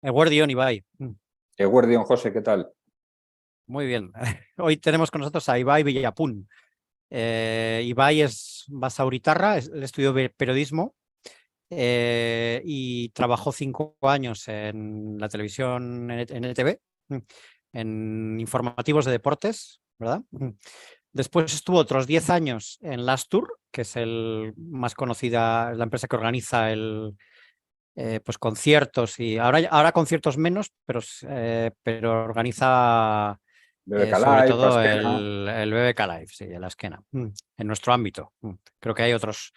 Eguerdión, Ibai. Eguerdión, José, ¿qué tal? Muy bien. Hoy tenemos con nosotros a Ibai Villapun. Ibai es basauritarra, él estudió periodismo y trabajó 5 años en la televisión en ETV, en informativos de deportes, ¿verdad? Después estuvo otros 10 años en Lastur, que es el más conocida, es la empresa que organiza pues conciertos y ahora conciertos menos, pero organiza BBK sobre Live, todo Azkena. el BBK Live, sí, el Azkena, en nuestro ámbito. Creo que hay otros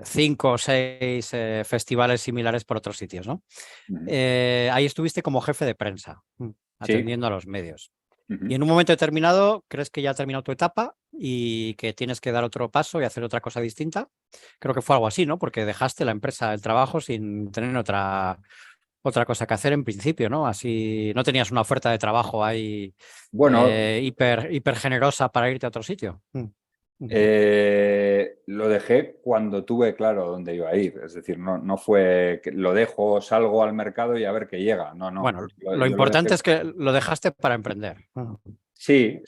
5 o 6 festivales similares por otros sitios, ¿no? Ujú. Ahí estuviste como jefe de prensa, Sí. atendiendo a los medios. Y Ujú. en un momento determinado, ¿crees que ya ha terminado tu etapa y que tienes que dar otro paso y hacer otra cosa distinta? Creo que fue algo así, ¿no? Porque dejaste la empresa, el trabajo sin tener otra cosa que hacer en principio, ¿no? Así no tenías una oferta de trabajo ahí Bueno, hiper generosa para irte a otro sitio. lo dejé cuando tuve claro dónde iba a ir. Es decir, no fue que lo dejo, salgo al mercado y a ver qué llega. No. Bueno, lo Yo lo importante dejé. es que lo dejaste para emprender. Sí,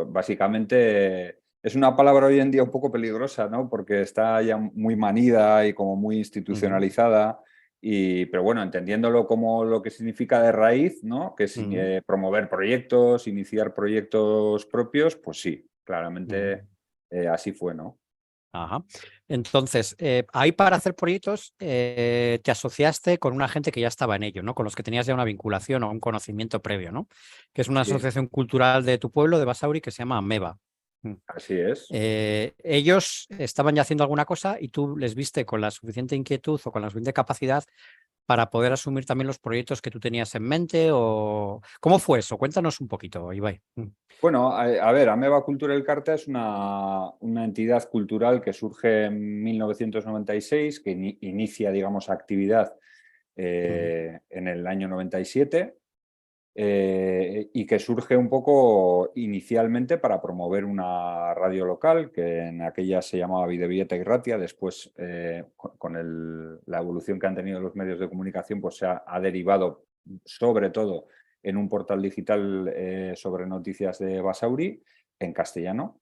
básicamente es una palabra hoy en día un poco peligrosa, ¿no? Porque está ya muy manida y como muy Ujú, institucionalizada. Pero bueno, entendiéndolo como lo que significa de raíz, ¿no? Que es ujú, promover proyectos, iniciar proyectos propios, pues sí, ujú. claramente así fue, ¿no? Ajá. Entonces, ahí para hacer proyectos te asociaste con una gente que ya estaba en ello, ¿no? Con los que tenías ya una vinculación o un conocimiento previo, ¿no? Que es una Sí, asociación cultural de tu pueblo, de Basauri, que se llama AMEBA. así es. Ellos estaban ya haciendo alguna cosa y tú les viste con la suficiente inquietud o con la suficiente capacidad para poder asumir también los proyectos que tú tenías en mente o ¿cómo fue eso? Cuéntanos un poquito, Ibai. Bueno, a ver, Ameba Cultural Carta es una entidad cultural que surge en 1996, que inicia, digamos, actividad en el año 97 y que surge un poco inicialmente para promover una radio local, que en aquella se llamaba Bidebieta y Ratia. Después, con la evolución que han tenido los medios de comunicación, pues ha derivado sobre todo en un portal digital sobre noticias de Basauri en castellano.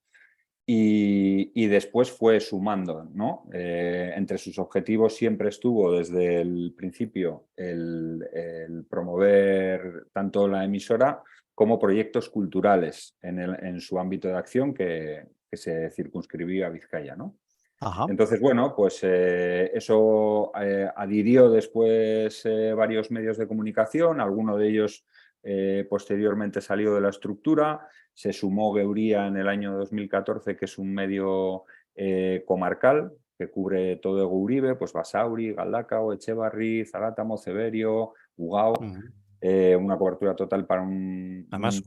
Y después fue sumando, ¿no? Entre sus objetivos siempre estuvo desde el principio el promover tanto la emisora como proyectos culturales en su ámbito de acción que se circunscribía a Vizcaya, ¿no? Ajá. Entonces, bueno, pues eso adhirió después varios medios de comunicación, alguno de ellos posteriormente salió de la estructura, se sumó Geuría en el año 2014, que es un medio comarcal que cubre todo Egouribe, pues Basauri, Galdakao, Echevarri, Zarátamo, Ceberio, Ugao, Ujú. una cobertura total para Además,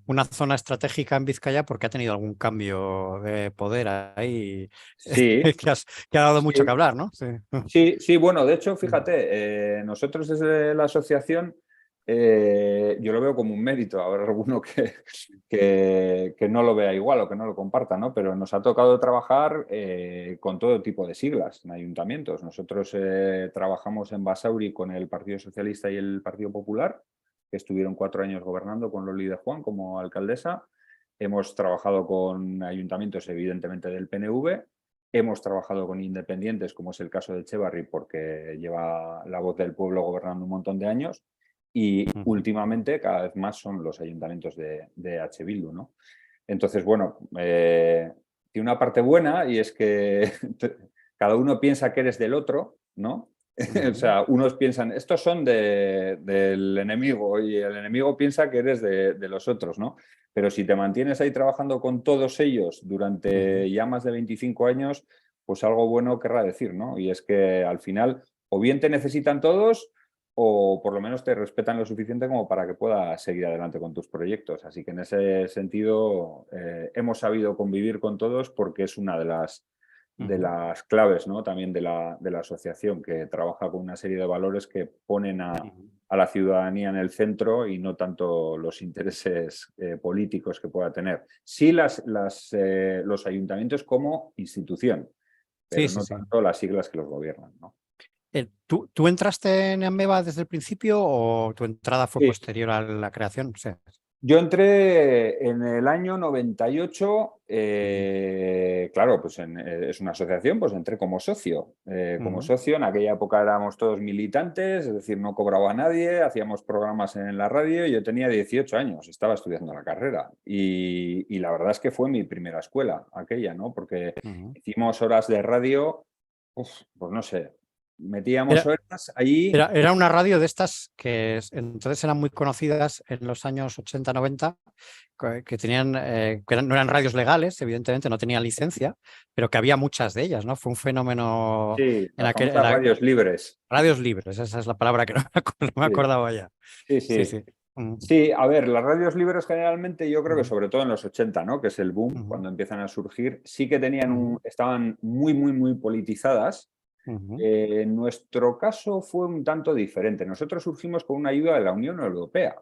una zona estratégica en Vizcaya porque ha tenido algún cambio de poder ahí Sí, que ha dado mucho que sí. hablar, ¿no? Sí. Sí, bueno, de hecho, fíjate, nosotros desde la asociación yo lo veo como un mérito, habrá alguno que no lo vea igual o que no lo comparta, ¿no? Pero nos ha tocado trabajar con todo tipo de siglas en ayuntamientos. Nosotros trabajamos en Basauri con el Partido Socialista y el Partido Popular, que estuvieron 4 años gobernando con Loli de Juan como alcaldesa. Hemos trabajado con ayuntamientos, evidentemente, del PNV. Hemos trabajado con independientes, como es el caso de Echevarri, porque lleva la voz del pueblo gobernando un montón de años. Y Ujú. últimamente, cada vez más son los ayuntamientos de H. Bildu, ¿no? Entonces, bueno, tiene una parte buena y es que cada uno piensa que eres del otro, ¿no? O Ujú. sea, unos piensan, estos son del enemigo y el enemigo piensa que eres de los otros, ¿no? Pero si te mantienes ahí trabajando con todos ellos Ujú. durante ya más de 25 años, pues algo bueno querrá decir, ¿no? Y es que al final o bien te necesitan todos o por lo menos te respetan lo suficiente como para que puedas seguir adelante con tus proyectos. Así que en ese sentido hemos sabido convivir con todos porque es una de Ujú. las claves, ¿no? También de la asociación, que trabaja con una serie de valores que ponen Ujú. a la ciudadanía en el centro y no tanto los intereses políticos que pueda tener. Sí los ayuntamientos como institución, Sí, pero sí, no sí. tanto las siglas que los gobiernan, ¿no? ¿Tú entraste en Ameba desde el principio o tu entrada fue Sí. posterior a la creación? Sí. Yo entré en el año 98, claro, pues es una asociación, pues entré como socio. Como Ujú. socio, en aquella época éramos todos militantes, es decir, no cobraba a nadie, hacíamos programas en la radio y yo tenía 18 años, estaba estudiando la carrera. Y la verdad es que fue mi primera escuela, aquella, ¿no? Porque Ujú. hicimos horas de radio, pues no sé, metíamos Era, horas allí. era una radio de estas que entonces eran muy conocidas en los años 80-90, que tenían, no eran radios legales, evidentemente no tenían licencia, pero que había muchas de ellas, ¿no? Fue un fenómeno Sí, en las aquel, famosas radios libres. radios libres, esa es la palabra que no me Sí, acordaba ya. sí, Sí, sí. sí. Ujú. Sí, a ver, las radios libres generalmente yo creo que Ujú. sobre todo en los 80, ¿no? Que es el boom, Ujú. cuando empiezan a surgir, sí que tenían Ujú. estaban muy, muy, muy politizadas. Ujú. En nuestro caso fue un tanto diferente. Nosotros surgimos con una ayuda de la Unión Europea.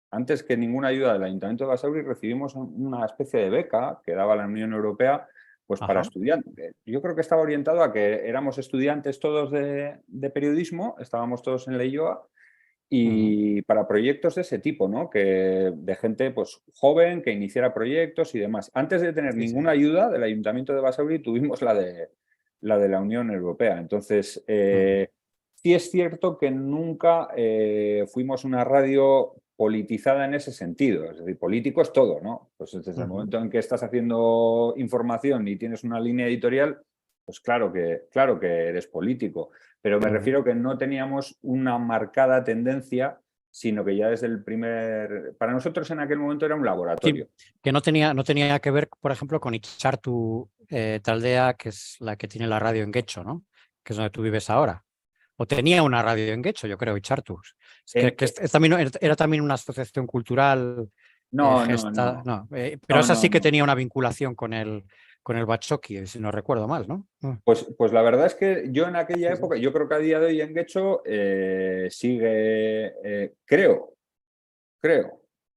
Antes que ninguna ayuda del Ayuntamiento de Basauri recibimos una especie de beca que daba la Unión Europea pues para Ajá. estudiantes. Yo creo que estaba orientado a que éramos estudiantes todos de periodismo, estábamos todos en la IOA Ujú. y para proyectos de ese tipo, ¿no? Que de gente pues joven que iniciara proyectos y demás. Antes de tener Sí, sí. ninguna ayuda del Ayuntamiento de Basauri, tuvimos la de la Unión Europea. Entonces, Ujú. sí es cierto que nunca fuimos una radio politizada en ese sentido. Es decir, político es todo, ¿no? Pues desde el Ujú. momento en que estás haciendo información y tienes una línea editorial, pues claro que eres político. Pero me Ujú. refiero que no teníamos una marcada tendencia, sino que ya desde el primer... Para nosotros en aquel momento era un Sí, laboratorio. que no tenía que ver, por ejemplo, con Itzartu Taldea, que es la que tiene la radio en Guecho, ¿no? Que es donde tú vives ahora. O tenía una radio en Guecho, yo creo, Itzartu. Es que, En- que es también, era también una asociación cultural no, no, gesta, no, no, pero no, esa no, sí que no. tenía una vinculación con el Bachoqui, si no recuerdo mal, ¿no? Pues la verdad es que yo en aquella Sí, sí. época, yo creo que a día de hoy en Guecho sigue, creo,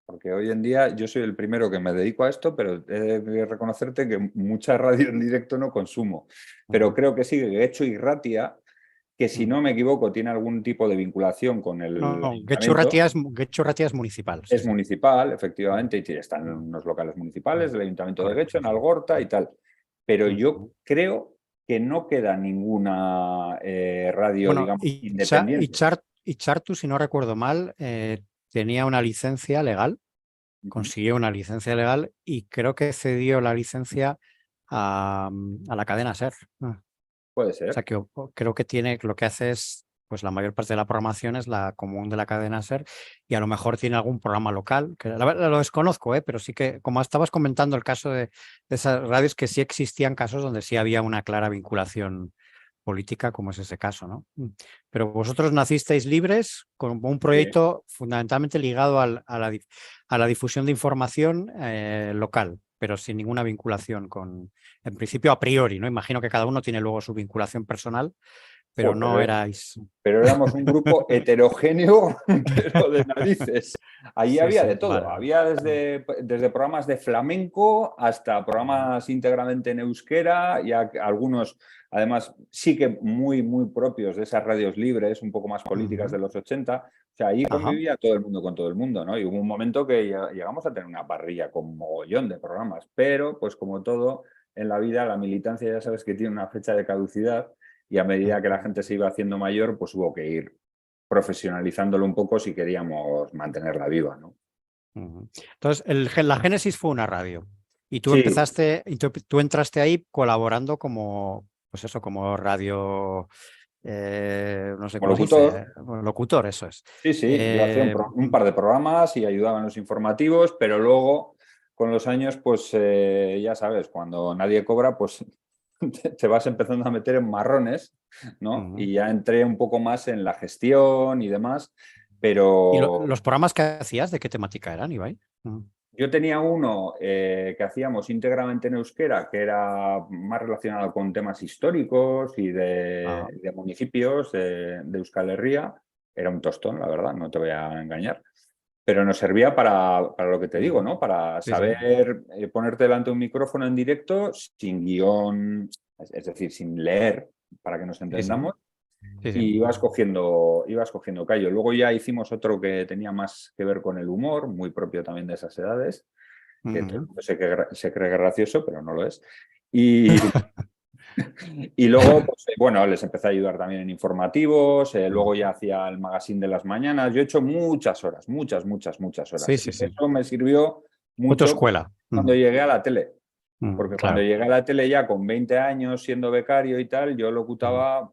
porque hoy en día yo soy el primero que me dedico a esto, pero he de reconocerte que mucha radio en directo no consumo. Pero Ujú. creo que sigue Guecho y Ratia, que si Ujú. no me equivoco tiene algún tipo de vinculación con el No, ayuntamiento. Guecho Ratia es municipal, sí, Es sí. municipal, Ujú. efectivamente, y están Ujú. unos locales municipales Ujú. del ayuntamiento de Correcto, Guecho, sí, en sí. Algorta y tal. Pero yo Ujú. creo que no queda ninguna radio, Bueno, digamos, independiente. Ichartu, si no recuerdo mal, tenía una licencia legal, Ujú. consiguió una licencia legal y creo que cedió la licencia a la cadena SER. Puede O sea ser. que creo que tiene, lo que hace es, pues la mayor parte de la programación es la común de la cadena SER y a lo mejor tiene algún programa local, que la verdad lo desconozco, pero sí que, como estabas comentando el caso de esas radios, que sí existían casos donde sí había una clara vinculación política, como es ese caso, ¿no? Pero vosotros nacisteis libres con un Sí. proyecto fundamentalmente ligado a la difusión de información local, pero sin ninguna vinculación con, en principio a priori, ¿no? Imagino que cada uno tiene luego su vinculación personal, pero Jo, no erais. pero éramos un grupo heterogéneo, pero de narices. Allí Sí, había sí, de todo. vale. Había desde programas de flamenco hasta programas íntegramente en euskera, y algunos, además, sí que muy, muy propios de esas radios libres, un poco más políticas Ujú. de los 80. O sea, allí Ajá. convivía todo el mundo con todo el mundo, ¿no? Y hubo un momento que llegamos a tener una parrilla con mogollón de programas, pero pues como todo en la vida, la militancia ya sabes que tiene una fecha de caducidad y a medida que la Ujú. gente se iba haciendo mayor, pues hubo que ir profesionalizándolo un poco si queríamos mantenerla viva, ¿no? Ujú. Entonces, la Génesis fue una radio y tú Sí, empezaste, y tú entraste ahí colaborando como, pues eso, como radio, no sé como cómo se dice, locutor, bueno, locutor, eso es. sí, sí, yo hacía un, Eh, un par de programas y ayudaba en los informativos, pero luego con los años, pues ya sabes, cuando nadie cobra, pues te vas empezando a meter en marrones, ¿no? ujú. Y ya entré un poco más en la gestión y demás, ¿Y pero los programas que hacías, de qué temática eran, Ibai? Ujú. yo tenía uno que hacíamos íntegramente en euskera, que era más relacionado con temas históricos y Ah, de municipios de Euskal Herria. Era un tostón, la verdad, no te voy a engañar. Pero nos servía para lo que te digo, ujú. ¿no? Para Sí, sí. saber ponerte delante de un micrófono en directo sin guión, es decir, sin leer, para que nos Sí, sí. entendamos, Sí, sí. y ibas cogiendo callo. Luego ya hicimos otro que tenía más que ver con el humor, muy propio también de esas edades, que todo el Ujú. mundo se cree gracioso, pero no lo es. Y, y luego, pues, bueno, les empecé a ayudar también en informativos, luego ya hacía el magazine de las mañanas. Yo he hecho muchas horas, muchas Sí, horas. sí, Y sí. eso me sirvió Fue tu mucho escuela. cuando llegué a la tele. Porque cuando Claro. llegué a la tele ya con 20 años, siendo becario y tal, yo Ujú. locutaba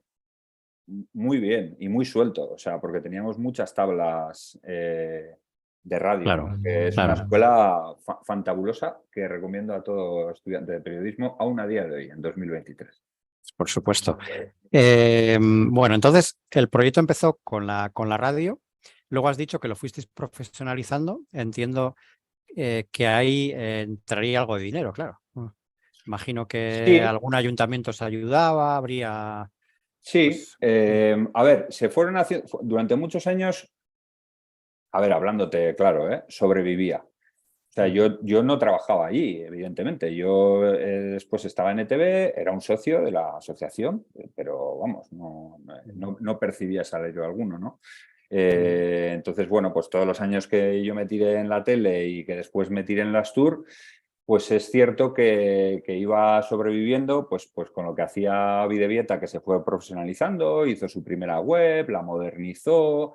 muy bien y muy suelto, o sea, porque teníamos muchas tablas de radio, Claro, ¿no? Que es una claro. escuela fantabulosa que recomiendo a todo estudiante de periodismo aún a día de hoy, en 2023. Por supuesto. Bueno, entonces el proyecto empezó con la radio. Luego has dicho que lo fuisteis profesionalizando. Entiendo que ahí entraría algo de dinero, claro. Imagino que Sí, algún ayuntamiento os ayudaba, habría, sí. pues, A ver, se fueron haciendo, durante muchos años, a ver, hablándote claro, sobrevivía. O sea, yo no trabajaba allí, evidentemente. Yo después estaba en ETV, era un socio de la asociación, pero vamos, no percibía salario alguno, ¿no? Entonces, bueno, pues todos los años que yo me tiré en la tele y que después me tiré en las tours, pues es cierto que iba sobreviviendo pues con lo que hacía Videvieta, que se fue profesionalizando, hizo su primera web, la modernizó,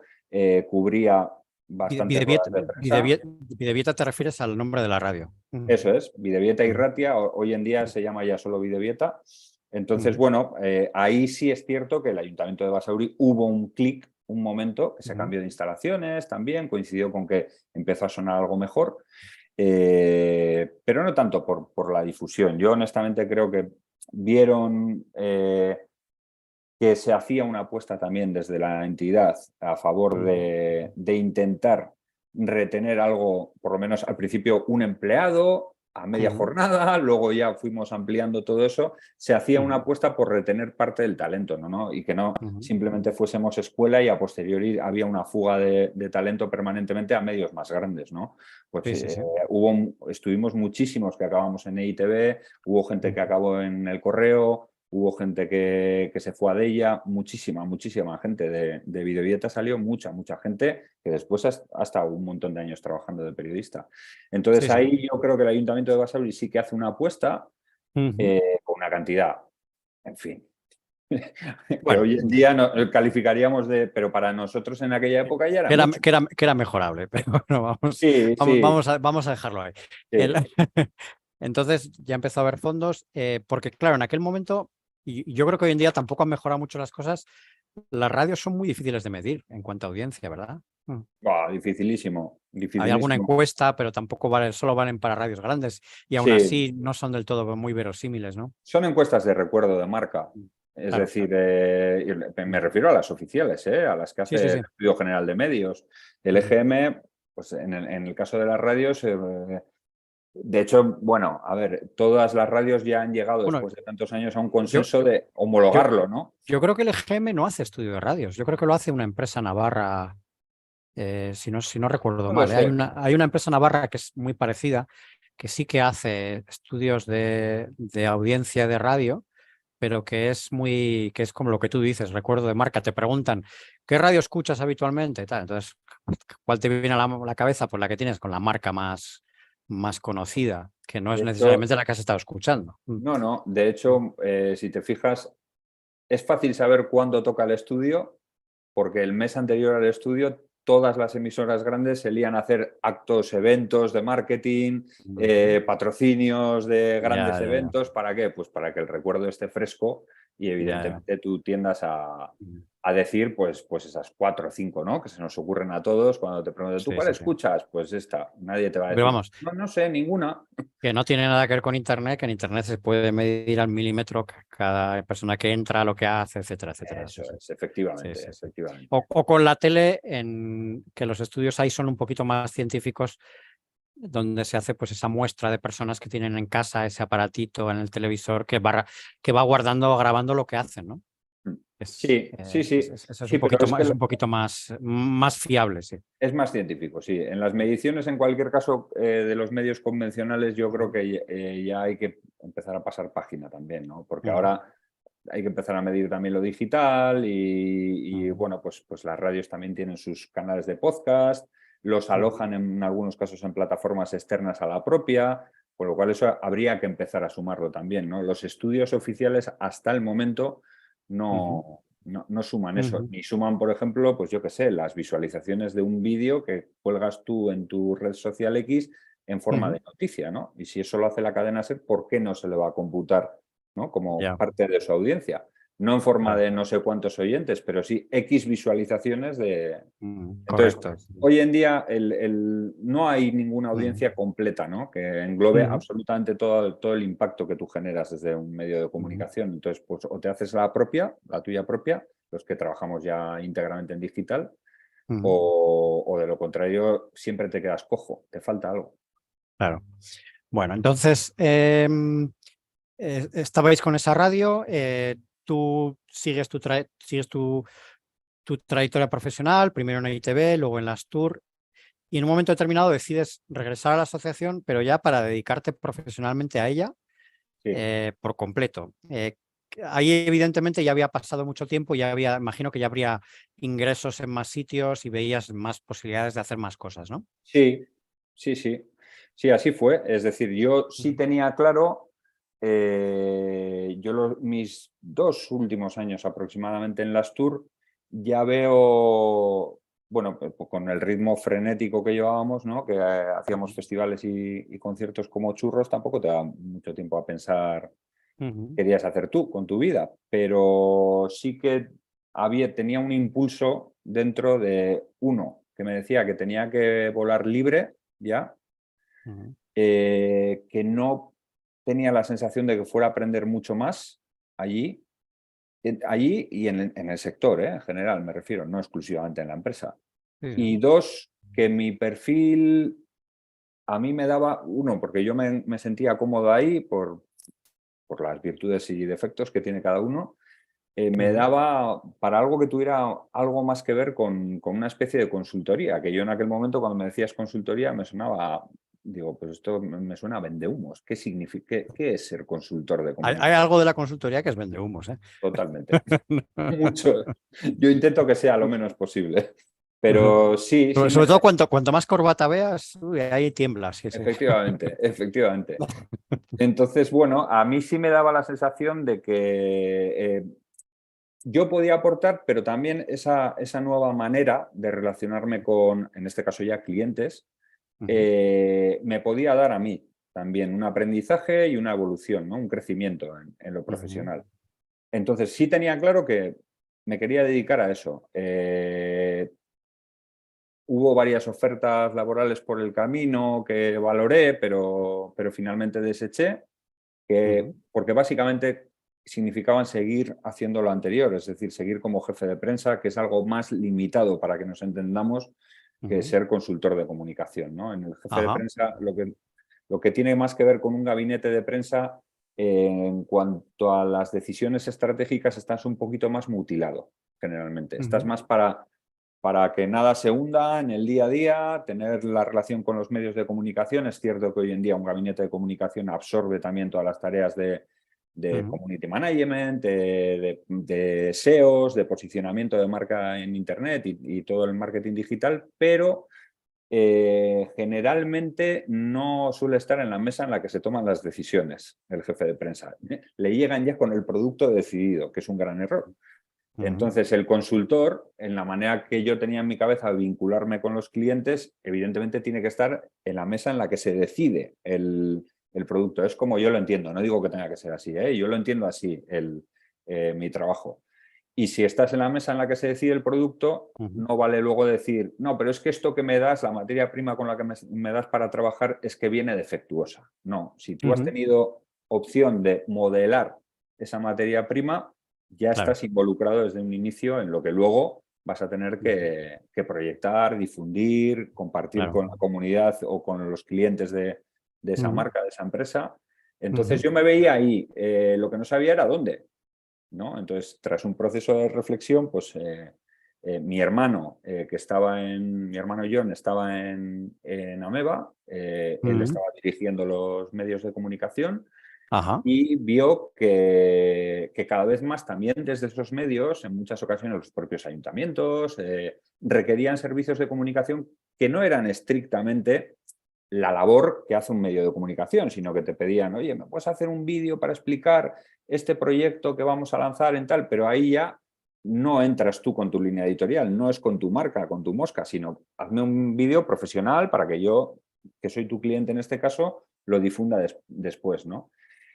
cubría bastantes Videvieta, ruedas de prensa. Videvieta te refieres al nombre de la radio. Eso es, Videvieta y Ratia, hoy en día se llama ya solo Videvieta. Entonces, bueno, ahí sí es cierto que el Ayuntamiento de Basauri hubo un clic, un momento, que se cambió de instalaciones también, coincidió con que empezó a sonar algo mejor, pero no tanto por la difusión. Yo honestamente creo que vieron que se hacía una apuesta también desde la entidad a favor de intentar retener algo, por lo menos al principio un empleado a media jornada, luego ya fuimos ampliando todo eso, se hacía una apuesta por retener parte del talento, ¿no? Y que no simplemente fuésemos escuela y a posteriori había una fuga de talento permanentemente a medios más grandes, ¿no? Pues Sí, sí, sí. estuvimos muchísimos que acabamos en EITV, hubo gente que acabó en El Correo, hubo gente que se fue a Deia, muchísima gente de Videovieta salió, mucha gente que después ha estado un montón de años trabajando de periodista. Entonces Sí, sí. ahí yo creo que el Ayuntamiento de Basauri sí que hace una apuesta con una cantidad, en fin, que Bueno, hoy en día no, calificaríamos pero para nosotros en aquella época ya era mucho. que era mejorable, pero bueno, Sí, sí, vamos a dejarlo ahí. sí. Entonces ya empezó a haber fondos, porque claro, en aquel momento, y yo creo que hoy en día tampoco han mejorado mucho las cosas, las radios son muy difíciles de medir en cuanto a audiencia, ¿verdad? Dificilísimo, Hay alguna dificilísimo. encuesta, pero tampoco solo valen para radios grandes y aún Sí, así no son del todo muy verosímiles, ¿no? son encuestas de recuerdo de marca. Es Claro. decir, me refiero a las oficiales, a las que Sí, hace sí, el sí. Estudio General de Medios. El EGM, pues en el caso de las radios, de hecho, bueno, a ver, todas las radios ya han llegado Bueno, después de tantos años a un yo, consenso de yo, homologarlo, ¿no? yo creo que el EGM no hace estudio de radios, yo creo que lo hace una empresa navarra. Si no recuerdo No lo mal, sé. hay una empresa navarra que es muy parecida, que sí que hace estudios de audiencia de radio, pero que es como lo que tú dices, recuerdo de marca, te preguntan, ¿qué radio escuchas habitualmente? Tal, entonces, ¿cuál te viene a la cabeza? Pues la que tienes con la marca más conocida, que no es De hecho, necesariamente la que has estado escuchando. no. De hecho, si te fijas, es fácil saber cuándo toca el estudio porque el mes anterior al estudio todas las emisoras grandes se lían a hacer actos, eventos de marketing, patrocinios de grandes Ya, ya, ya, eventos. ¿Para qué? Pues para que el recuerdo esté fresco y ya, ya. evidentemente tú tiendas a decir pues esas 4 o 5, ¿no? Que se nos ocurren a todos cuando te preguntan, ¿tú Sí, cuál sí, sí. escuchas? Pues esta. Nadie te va a Pero decir, vamos, no sé, ninguna. que no tiene nada que ver con Internet, que en Internet se puede medir al milímetro cada persona que entra, lo que hace, etcétera, etcétera. Eso Eso sí. es, Sí, efectivamente, sí, sí. efectivamente. O con la tele, en que los estudios ahí son un poquito más científicos, donde se hace pues esa muestra de personas que tienen en casa ese aparatito en el televisor que va guardando, grabando lo que hacen, ¿no? Sí, sí, sí, Eso sí, pero es que es un poquito más fiable, sí. es más científico, sí. En las mediciones, en cualquier caso, de los medios convencionales, yo creo que ya hay que empezar a pasar página también, ¿no? Porque Ujú. ahora hay que empezar a medir también lo digital y bueno, pues las radios también tienen sus canales de podcast, los alojan en algunos casos en plataformas externas a la propia, con lo cual eso habría que empezar a sumarlo también, ¿no? Los estudios oficiales hasta el momento no suman eso, ni suman, por ejemplo, pues yo qué sé, las visualizaciones de un vídeo que cuelgas tú en tu red social X en forma de noticia, ¿no? Y si eso lo hace la cadena SER, ¿por qué no se le va a computar, ¿no? Como Ya, parte de su audiencia? No en forma claro. de no sé cuántos oyentes, pero sí X visualizaciones de... Entonces, Correcto. hoy en día no hay ninguna Ujú, audiencia completa, ¿no? Que englobe ujú, absolutamente todo el impacto que tú generas desde un medio de ujú. comunicación. Entonces, pues o te haces la tuya propia, los que trabajamos ya íntegramente en digital, Ujú, o de lo contrario, siempre te quedas cojo, te falta algo. claro. Bueno, entonces, estabais con esa radio, tú sigues tu trayectoria profesional, primero en ITV, luego en la Astur, y en un momento determinado decides regresar a la asociación, pero ya para dedicarte profesionalmente a ella Sí. por completo. Ahí evidentemente ya había pasado mucho tiempo, imagino que ya habría ingresos en más sitios y veías más posibilidades de hacer más cosas, ¿no? Sí, sí, sí. Sí, así fue. Es decir, yo sí Ujú, tenía claro, mis 2 últimos años aproximadamente en las Tour, ya veo, bueno, pues con el ritmo frenético que llevábamos, ¿no? Que hacíamos festivales y conciertos como churros, tampoco te da mucho tiempo a pensar ujú, qué querías hacer tú con tu vida, pero sí que tenía un impulso dentro de uno que me decía que tenía que volar libre ya, ujú, que no tenía la sensación de que fuera a aprender mucho más allí, allí y en el sector, en general, me refiero, no exclusivamente en la empresa. sí, Y dos, que mi perfil a mí me daba, uno, porque yo me sentía cómodo ahí por las virtudes y defectos que tiene cada uno, me ujú, daba para algo que tuviera algo más que ver con una especie de consultoría, que yo en aquel momento cuando me decías consultoría me sonaba, digo, pues esto me suena a vendehumos. ¿Qué significa, qué es ser consultor de Hay comunicación? algo de la consultoría que es vendehumos, ¿eh? Totalmente. Mucho. Yo intento que sea lo menos posible. Pero sí, sí Sobre todo cuanto más corbata veas, uy, ahí tiemblas. Sí, sí. efectivamente, efectivamente. Entonces, bueno, a mí sí me daba la sensación de que yo podía aportar, pero también esa nueva manera de relacionarme con, en este caso ya clientes, Ujú, me podía dar a mí también un aprendizaje y una evolución, ¿no? Un crecimiento en lo ujú, profesional. Entonces sí tenía claro que me quería dedicar a eso. Hubo varias ofertas laborales por el camino que valoré, pero finalmente deseché, ujú, porque básicamente significaban seguir haciendo lo anterior, es decir, seguir como jefe de prensa, que es algo más limitado para que nos entendamos que ujú. ser consultor de comunicación, ¿no? En el jefe de Ajá. prensa lo que tiene más que ver con un gabinete de prensa en cuanto a las decisiones estratégicas estás un poquito más mutilado, generalmente. Estás Ujú, más para que nada se hunda en el día a día, tener la relación con los medios de comunicación. Es cierto que hoy en día un gabinete de comunicación absorbe también todas las tareas de ujú, community management, de SEOs, de posicionamiento de marca en Internet y todo el marketing digital, pero generalmente no suele estar en la mesa en la que se toman las decisiones el jefe de prensa. Le llegan ya con el producto decidido, que es un gran error. ujú, Entonces, el consultor, en la manera que yo tenía en mi cabeza de vincularme con los clientes, evidentemente tiene que estar en la mesa en la que se decide el producto. Es como yo lo entiendo, no digo que tenga que ser así, yo lo entiendo así, mi trabajo. Y si estás en la mesa en la que se decide el producto, ujú, no vale luego decir, no, pero es que esto que me das, la materia prima con la que me das para trabajar, es que viene defectuosa. No, si tú has ujú. tenido opción de modelar esa materia prima, ya Claro. estás involucrado desde un inicio en lo que luego vas a tener Ujú, que proyectar, difundir, compartir claro. con la comunidad o con los clientes de esa Ujú, marca, de esa empresa. Entonces ujú, yo me veía ahí, lo que no sabía era dónde, ¿no? Entonces, tras un proceso de reflexión, pues mi hermano, mi hermano John estaba en Ameba, él ujú, estaba dirigiendo los medios de comunicación Ajá. y vio que cada vez más también desde esos medios, en muchas ocasiones los propios ayuntamientos, requerían servicios de comunicación que no eran estrictamente la labor que hace un medio de comunicación, sino que te pedían, oye, ¿me puedes hacer un vídeo para explicar este proyecto que vamos a lanzar en tal? Pero ahí ya no entras tú con tu línea editorial, no es con tu marca, con tu mosca, sino hazme un vídeo profesional para que yo, que soy tu cliente en este caso, lo difunda después, ¿no?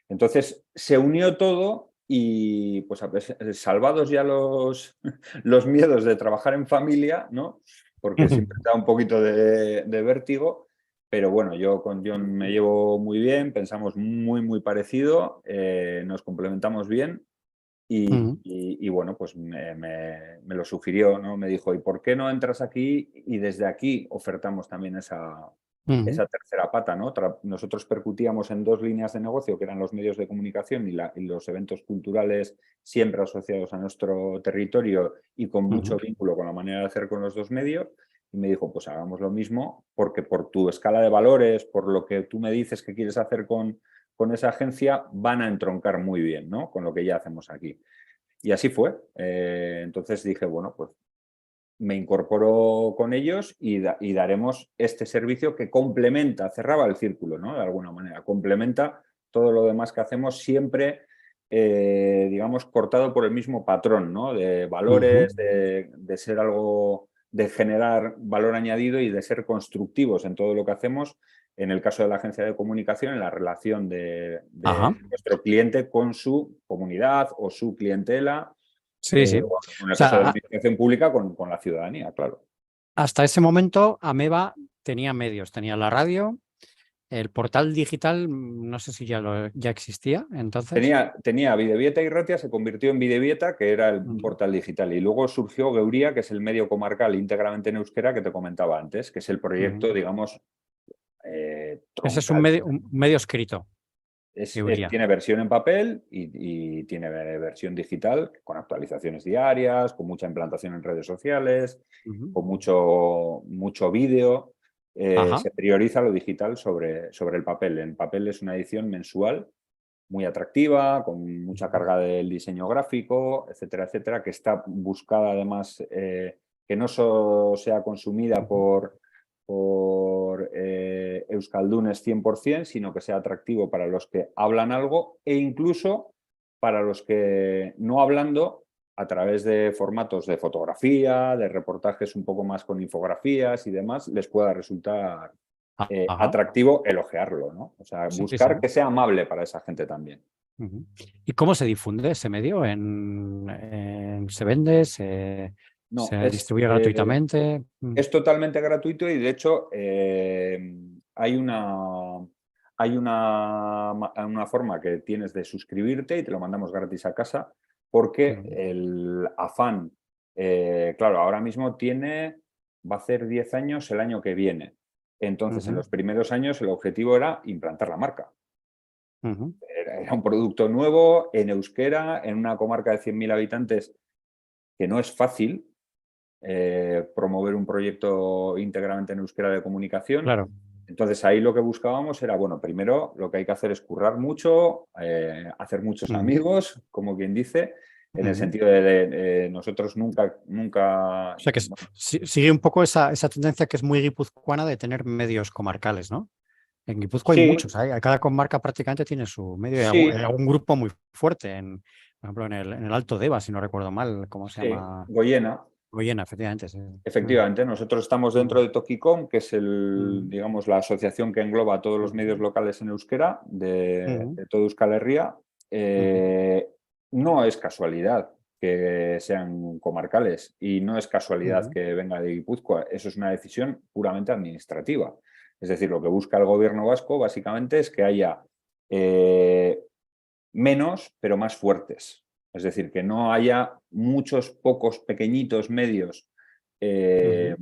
Entonces se unió todo y pues salvados ya los miedos de trabajar en familia, ¿no? Porque siempre te da un poquito de vértigo, pero bueno, yo con John me llevo muy bien, pensamos muy parecido, nos complementamos bien y bueno, pues me lo sugirió, ¿no? Me dijo, ¿y por qué no entras aquí? Y desde aquí ofertamos también esa tercera pata, ¿no? Nosotros percutíamos en dos líneas de negocio, que eran los medios de comunicación y los eventos culturales siempre asociados a nuestro territorio y con mucho vínculo con la manera de hacer con los dos medios. Y me dijo, pues hagamos lo mismo, porque por tu escala de valores, por lo que tú me dices que quieres hacer con esa agencia, van a entroncar muy bien, ¿no? Con lo que ya hacemos aquí. Y así fue. Entonces dije, bueno, pues me incorporo con ellos y daremos este servicio que complementa, cerraba el círculo, ¿no? De alguna manera, complementa todo lo demás que hacemos siempre, digamos, cortado por el mismo patrón, ¿no? De valores, de ser algo, de generar valor añadido y de ser constructivos en todo lo que hacemos. En el caso de la agencia de comunicación, en la relación Ajá. de nuestro cliente con su comunidad o su clientela, Sí, sí. O o en el caso de la sea, administración pública con la ciudadanía, claro. hasta ese momento Ameba tenía medios, tenía la radio, el portal digital, no sé si ya existía entonces. Tenía Videvieta y Ratia, se convirtió en Videvieta, que era un Ujú. portal digital. Y luego surgió Geuria, que es el medio comarcal íntegramente en euskera que te comentaba antes, que es el proyecto, Ujú. digamos, Ese es troncal. un medio escrito, teoría. Tiene versión en papel y tiene versión digital, con actualizaciones diarias, con mucha implantación en redes sociales, Ujú. con mucho vídeo. Ajá. Se prioriza lo digital sobre el papel. En papel es una edición mensual muy atractiva, con mucha carga del diseño gráfico, etcétera, etcétera, que está buscada además, que no solo sea consumida por euskaldunes 100%, sino que sea atractivo para los que hablan algo e incluso para los que no hablando, a través de formatos de fotografía, de reportajes un poco más con infografías y demás, les pueda resultar Ajá. atractivo elogiarlo, ¿no? O sea, Sí, sí. buscar que sea amable para esa gente también. Ujú. ¿Y cómo se difunde ese medio? ¿Se vende? No, ¿Se distribuye gratuitamente? es totalmente gratuito y de hecho hay una forma que tienes de suscribirte y te lo mandamos gratis a casa porque Ujú. el afán, claro, ahora mismo va a hacer 10 años el año que viene. Entonces, en Ujú. los primeros años el objetivo era implantar la marca. Ujú. Era un producto nuevo en euskera, en una comarca de 100.000 habitantes, que no es fácil promover un proyecto íntegramente en euskera de comunicación. Claro. Entonces ahí lo que buscábamos era, bueno, primero lo que hay que hacer es currar mucho, hacer muchos Ujú. amigos, como quien dice, en el Ujú. sentido de nosotros nunca, O sea que bueno, sigue un poco esa tendencia que es muy guipuzcoana de tener medios comarcales, ¿no? En Guipúzcoa hay sí, muchos, cada comarca prácticamente tiene su medio, hay sí, algún grupo muy fuerte, por ejemplo, en el Alto Deva, si no recuerdo mal, ¿cómo se sí, llama? Goyena. Goyena, efectivamente, sí. Efectivamente, nosotros estamos dentro Mm, de Tokicom, que es mm, digamos, la asociación que engloba a todos los medios mm, locales en euskera mm, de toda Euskal Herria. mm, No es casualidad que sean comarcales y no es casualidad mm, que venga de Guipúzcoa. Eso es una decisión puramente administrativa. Es decir, lo que busca el gobierno vasco básicamente es que haya eh, menos, pero más fuertes. Es decir, que no haya muchos pocos pequeñitos medios mm.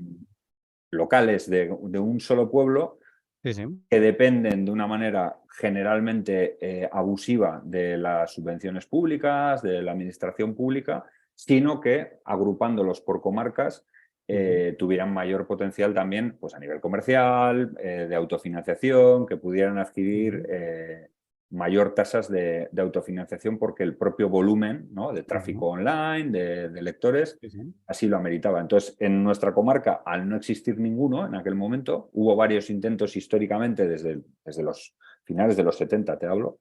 locales de un solo pueblo Sí, sí. que dependen de una manera generalmente abusiva de las subvenciones públicas, de la administración pública, sino que agrupándolos por comarcas Ujú, tuvieran mayor potencial también pues, a nivel comercial, de autofinanciación, que pudieran adquirir ujú. mayor tasas de autofinanciación porque el propio volumen, ¿no?, de tráfico online, de lectores, así lo ameritaba. Entonces, en nuestra comarca, al no existir ninguno en aquel momento, hubo varios intentos históricamente desde los finales de los 70, te hablo,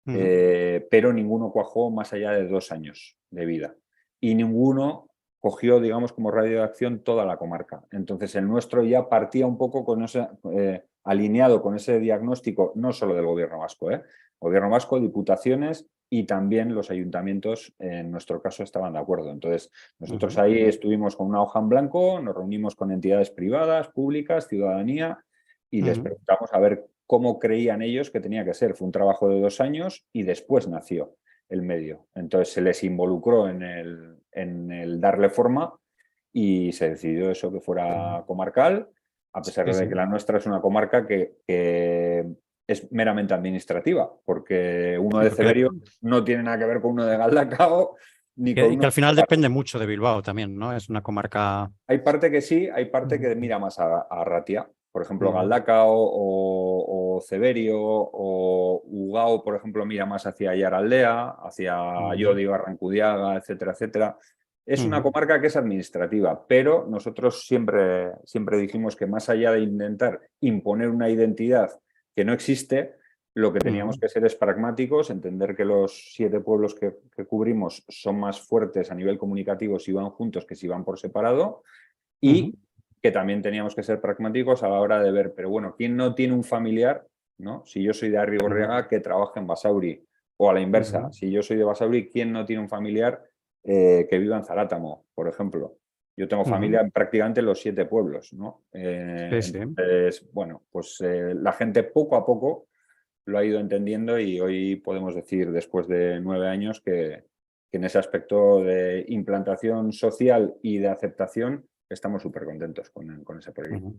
pero ninguno cuajó más allá de 2 años de vida. Y ninguno cogió, digamos, como radio de acción toda la comarca. Entonces, el nuestro ya partía un poco con ese, alineado con ese diagnóstico, no solo del gobierno vasco, gobierno vasco, diputaciones y también los ayuntamientos, en nuestro caso, estaban de acuerdo. Entonces, nosotros ahí estuvimos con una hoja en blanco, nos reunimos con entidades privadas, públicas, ciudadanía, y les preguntamos a ver cómo creían ellos que tenía que ser. Fue un trabajo de 2 años y después nació el medio. Entonces se les involucró en el darle forma y se decidió eso, que fuera comarcal, a pesar de que la nuestra es una comarca que es meramente administrativa, porque uno de Ceberio no tiene nada que ver con uno de Galdacao, ni con Y uno que al final de... depende mucho de Bilbao también, ¿no? Es una comarca... Hay parte que sí, hay parte que mira más a Ratia. Por ejemplo, Galdacao o Ceberio o Ugao, por ejemplo, mira más hacia Ayaraldea, hacia Llodio, Arrancudiaga, etcétera, etcétera. Es una comarca que es administrativa, pero nosotros siempre dijimos que más allá de intentar imponer una identidad que no existe, lo que teníamos que ser es pragmáticos, entender que los 7 pueblos que cubrimos son más fuertes a nivel comunicativo si van juntos que si van por separado, y que también teníamos que ser pragmáticos a la hora de ver, pero bueno, ¿quién no tiene un familiar, ¿no? Si yo soy de Arrigorriaga, que trabaja en Basauri, o a la inversa, si yo soy de Basauri, ¿quién no tiene un familiar que viva en Zarátamo, por ejemplo? Yo tengo familia en prácticamente los 7 pueblos, ¿no? Entonces, bueno, pues la gente poco a poco lo ha ido entendiendo y hoy podemos decir, después de 9 años, que en ese aspecto de implantación social y de aceptación estamos súper contentos con ese proyecto.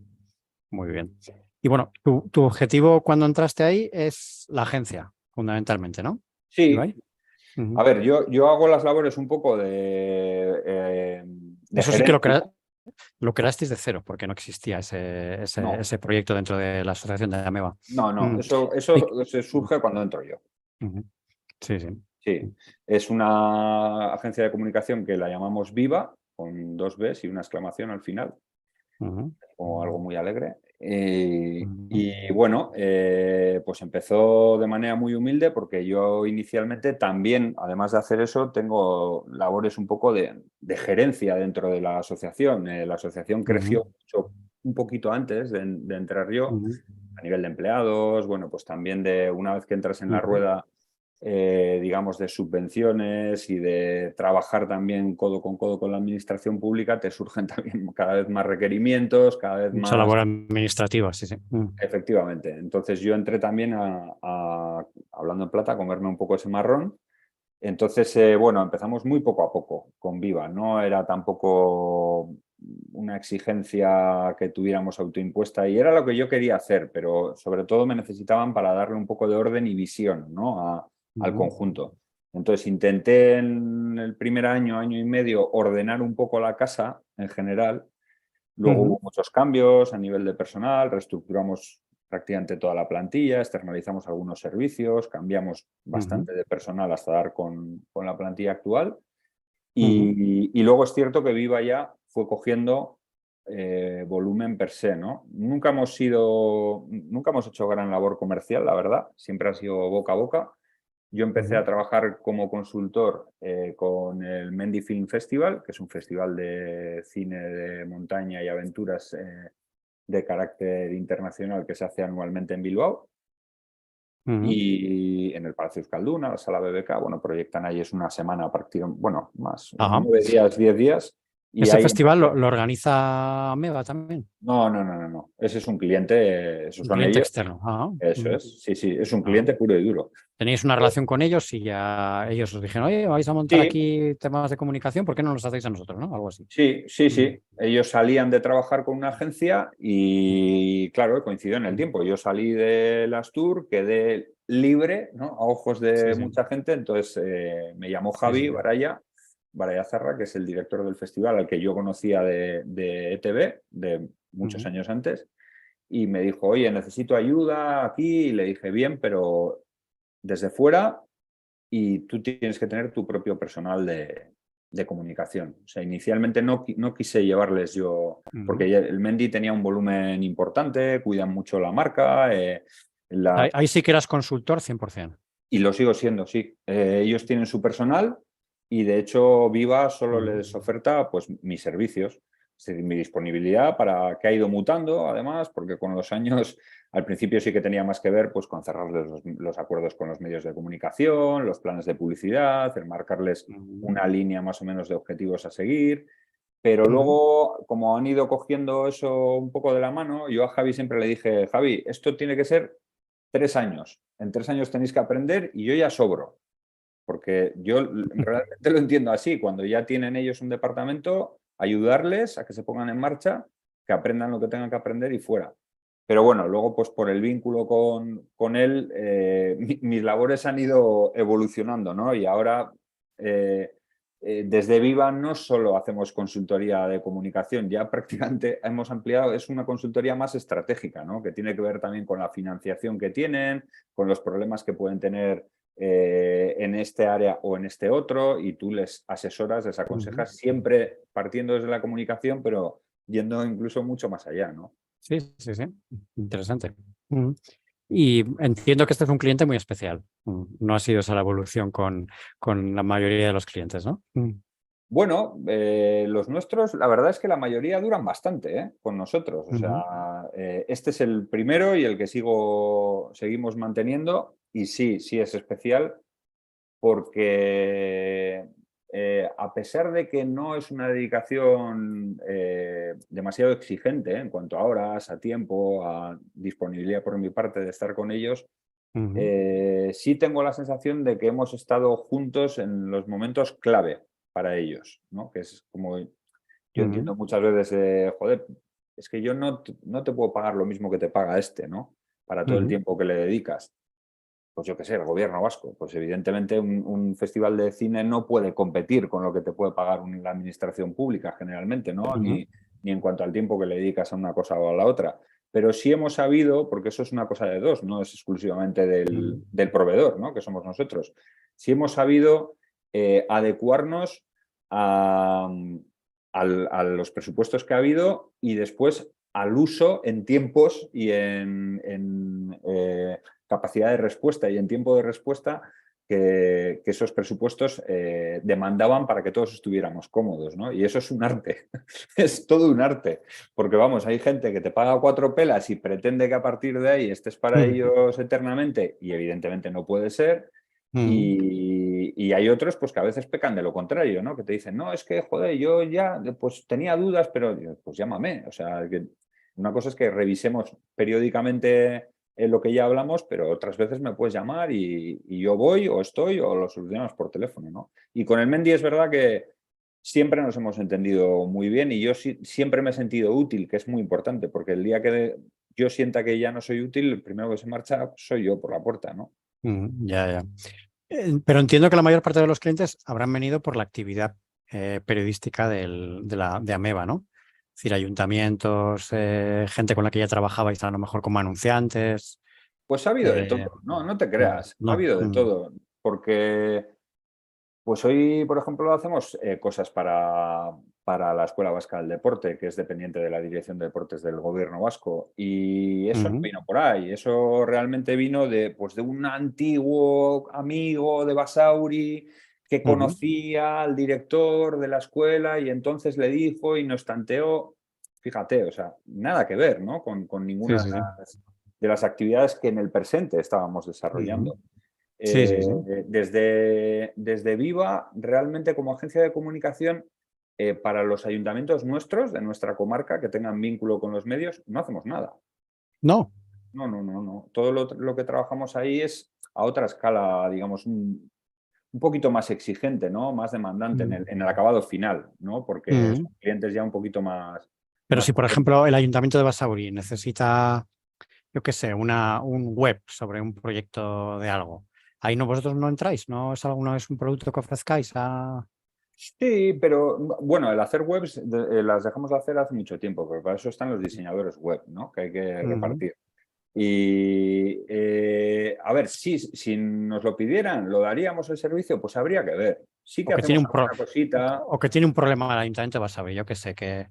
Muy bien. Y bueno, tu objetivo cuando entraste ahí es la agencia, fundamentalmente, ¿no? Sí. A ver, yo hago las labores un poco de Eso sí que gerencia. lo creasteis de cero, porque no existía No, ese proyecto dentro de la asociación de Ameba. no, eso se surge cuando entro yo. Sí, sí. Sí, es una agencia de comunicación que la llamamos Viva, con 2 Bs y una exclamación al final, como algo muy alegre. Y bueno, pues empezó de manera muy humilde porque yo inicialmente también, además de hacer eso, tengo labores un poco de gerencia dentro de la asociación. La asociación creció mucho, un poquito antes de entrar yo, a nivel de empleados, bueno, pues también de una vez que entras en la rueda, digamos, de subvenciones y de trabajar también codo con la administración pública, te surgen también cada vez más requerimientos, cada vez Mucha más... labor administrativa, sí, sí. Efectivamente. Entonces yo entré también hablando en plata, a comerme un poco ese marrón. Entonces, bueno, empezamos muy poco a poco con Viva. No era tampoco una exigencia que tuviéramos autoimpuesta y era lo que yo quería hacer, pero sobre todo me necesitaban para darle un poco de orden y visión, ¿no?, al conjunto. Entonces intenté en el primer año, año y medio, ordenar un poco la casa en general. Luego hubo muchos cambios a nivel de personal, reestructuramos prácticamente toda la plantilla, externalizamos algunos servicios, cambiamos bastante de personal hasta dar con la plantilla actual. Y luego es cierto que Viva ya fue cogiendo volumen per se, ¿no? Nunca hemos hecho gran labor comercial, la verdad, siempre ha sido boca a boca. Yo empecé a trabajar como consultor con el Mendy Film Festival, que es un festival de cine de montaña y aventuras de carácter internacional que se hace anualmente en Bilbao. Y en el Palacio Euskalduna, la Sala BBK, bueno, proyectan ahí, es una semana prácticamente, bueno, más, 9 días, 10 días. Y ¿Ese ahí festival lo organiza Ameba también? No. Ese es un cliente, esos Un son cliente ellos. externo. Eso es, sí, es un cliente puro y duro. Tenéis una relación con ellos y ya ellos os dijeron, oye, vais a montar Sí, aquí temas de comunicación, ¿por qué no los hacéis a nosotros, no? Algo así. sí. Ellos salían de trabajar con una agencia y, claro, coincidió en el tiempo. Yo salí de Astur, quedé libre, ¿no?, a ojos de mucha gente. Entonces me llamó Javi Baraya Zarra, que es el director del festival, al que yo conocía de ETV, de muchos años antes, y me dijo, oye, necesito ayuda aquí. Y le dije, bien, pero desde fuera y tú tienes que tener tu propio personal de comunicación. O sea, inicialmente no quise llevarles yo, porque el Mendy tenía un volumen importante, cuidan mucho la marca. Ahí sí que eras consultor 100%. Y lo sigo siendo, sí. Ellos tienen su personal y de hecho Viva solo les oferta pues mis servicios, es decir, mi disponibilidad para que ha ido mutando además, porque con los años al principio sí que tenía más que ver pues con cerrarles los acuerdos con los medios de comunicación, los planes de publicidad, el marcarles una línea más o menos de objetivos a seguir. Pero luego, como han ido cogiendo eso un poco de la mano, yo a Javi siempre le dije, Javi, esto tiene que ser 3 años. En 3 años tenéis que aprender y yo ya sobro. Porque yo realmente lo entiendo así. Cuando ya tienen ellos un departamento, ayudarles a que se pongan en marcha, que aprendan lo que tengan que aprender y fuera. Pero bueno, luego pues por el vínculo con él, mis labores han ido evolucionando, ¿no? Y ahora desde Viva no solo hacemos consultoría de comunicación, ya prácticamente hemos ampliado, es una consultoría más estratégica, ¿no? Que tiene que ver también con la financiación que tienen, con los problemas que pueden tener en este área o en este otro, y tú les asesoras, les aconsejas, siempre partiendo desde la comunicación, pero yendo incluso mucho más allá, ¿no? Sí, sí, sí. Interesante. Y entiendo que este es un cliente muy especial. No ha sido esa la evolución con la mayoría de los clientes, ¿no? Bueno, los nuestros, la verdad es que la mayoría duran bastante, con nosotros. O sea, este es el primero y el que seguimos manteniendo. Y sí, sí es especial porque a pesar de que no es una dedicación demasiado exigente en cuanto a horas, a tiempo, a disponibilidad por mi parte de estar con ellos, sí tengo la sensación de que hemos estado juntos en los momentos clave para ellos, ¿no? Que es como yo entiendo muchas veces, joder, es que yo no te puedo pagar lo mismo que te paga este, ¿no? Para todo el tiempo que le dedicas. Pues yo qué sé, el gobierno vasco. Pues evidentemente un festival de cine no puede competir con lo que te puede pagar la administración pública generalmente, ¿no? Ni en cuanto al tiempo que le dedicas a una cosa o a la otra. Pero sí hemos sabido, porque eso es una cosa de dos, no es exclusivamente del proveedor, ¿no? Que somos nosotros. Sí hemos sabido adecuarnos a los presupuestos que ha habido y después al uso en tiempos y en capacidad de respuesta y en tiempo de respuesta que esos presupuestos demandaban para que todos estuviéramos cómodos, ¿no? Y eso es un arte, es todo un arte, porque vamos, hay gente que te paga 4 pelas y pretende que a partir de ahí estés para ellos eternamente y evidentemente no puede ser. Y hay otros pues que a veces pecan de lo contrario, ¿no? Que te dicen, no, es que, joder, yo ya pues tenía dudas, pero pues llámame. O sea, que una cosa es que revisemos periódicamente lo que ya hablamos, pero otras veces me puedes llamar y yo voy o estoy o lo solucionamos por teléfono, ¿no? Y con el Mendy es verdad que siempre nos hemos entendido muy bien y yo siempre me he sentido útil, que es muy importante, porque el día que yo sienta que ya no soy útil, el primero que se marcha soy yo por la puerta, ¿no? Ya, ya. Pero entiendo que la mayor parte de los clientes habrán venido por la actividad periodística de Ameba, ¿no? Es decir, ayuntamientos, gente con la que ya trabajabais a lo mejor como anunciantes. Pues ha habido de todo, no te creas, ha No. habido de todo, porque pues hoy, por ejemplo, hacemos cosas para la Escuela Vasca del Deporte, que es dependiente de la Dirección de Deportes del Gobierno vasco, y eso no vino por ahí, eso realmente vino pues, de un antiguo amigo de Basauri que conocía al director de la escuela y entonces le dijo y nos tanteó. Fíjate, o sea, nada que ver, ¿no? Con ninguna Sí. de las actividades que en el presente estábamos desarrollando. Sí, sí, sí. Desde Viva, realmente como agencia de comunicación, para los ayuntamientos nuestros, de nuestra comarca, que tengan vínculo con los medios, no hacemos nada. No. No. Todo lo que trabajamos ahí es a otra escala, digamos, un poquito más exigente, ¿no? Más demandante en el acabado final, ¿no? Porque son clientes ya un poquito más... Pero más si, por ejemplo, el Ayuntamiento de Basauri necesita, yo qué sé, un web sobre un proyecto de algo, ahí no vosotros no entráis, ¿no es alguna vez un producto que ofrezcáis a...? Sí, pero bueno, el hacer webs las dejamos de hacer hace mucho tiempo, porque para eso están los diseñadores web, ¿no? Que hay que repartir. Y a ver, si nos lo pidieran, ¿lo daríamos el servicio? Pues habría que ver. Sí O que que tiene hacemos un, alguna cosita. o que tiene un problema el ayuntamiento de Basauri, yo que sé, que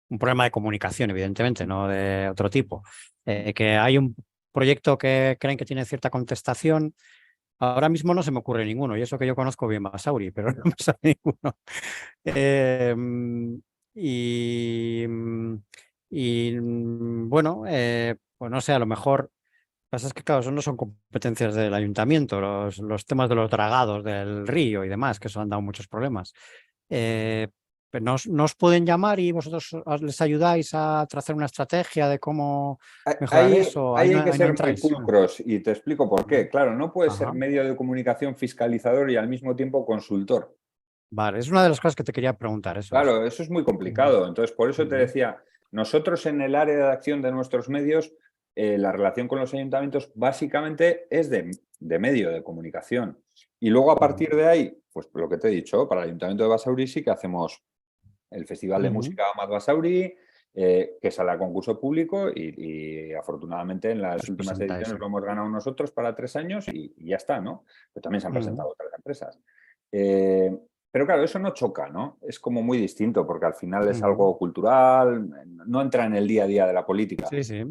un problema de comunicación, evidentemente, no de otro tipo. Que hay un proyecto que creen que tiene cierta contestación. Ahora mismo no se me ocurre ninguno, y eso que yo conozco bien Basauri, pero no me sale ninguno. Eh, y, bueno, pues no sé, a lo mejor. Lo que pasa es que, claro, eso no son competencias del ayuntamiento, los temas de los dragados del río y demás, que eso han dado muchos problemas. Pero nos pueden llamar y vosotros les ayudáis a trazar una estrategia de cómo mejorar eso. Ahí hay que Ahí no ser muy entráis. pulcros y te explico por qué. Claro, no puedes ser Ajá. medio de comunicación fiscalizador y al mismo tiempo consultor. Vale, es una de las cosas que te quería preguntar, eso es. Claro, eso es muy complicado. Entonces, por eso te Ujú. decía, nosotros en el área de acción de nuestros medios, la relación con los ayuntamientos básicamente es de medio de comunicación. Y luego a Ujú. partir de ahí, pues lo que te he dicho, para el Ayuntamiento de Basauri sí que hacemos el Festival de Ujú. Música Amat Basauri, que sale a concurso público y afortunadamente en las Os últimas presentáis, ediciones sí. lo hemos ganado nosotros para 3 años y ya está, ¿no? Pero también se han Ujú. presentado otras empresas. Eh, pero claro, eso no choca, ¿no? Es como muy distinto porque al final es Ujú. algo cultural, no entra en el día a día de la política. Sí, sí.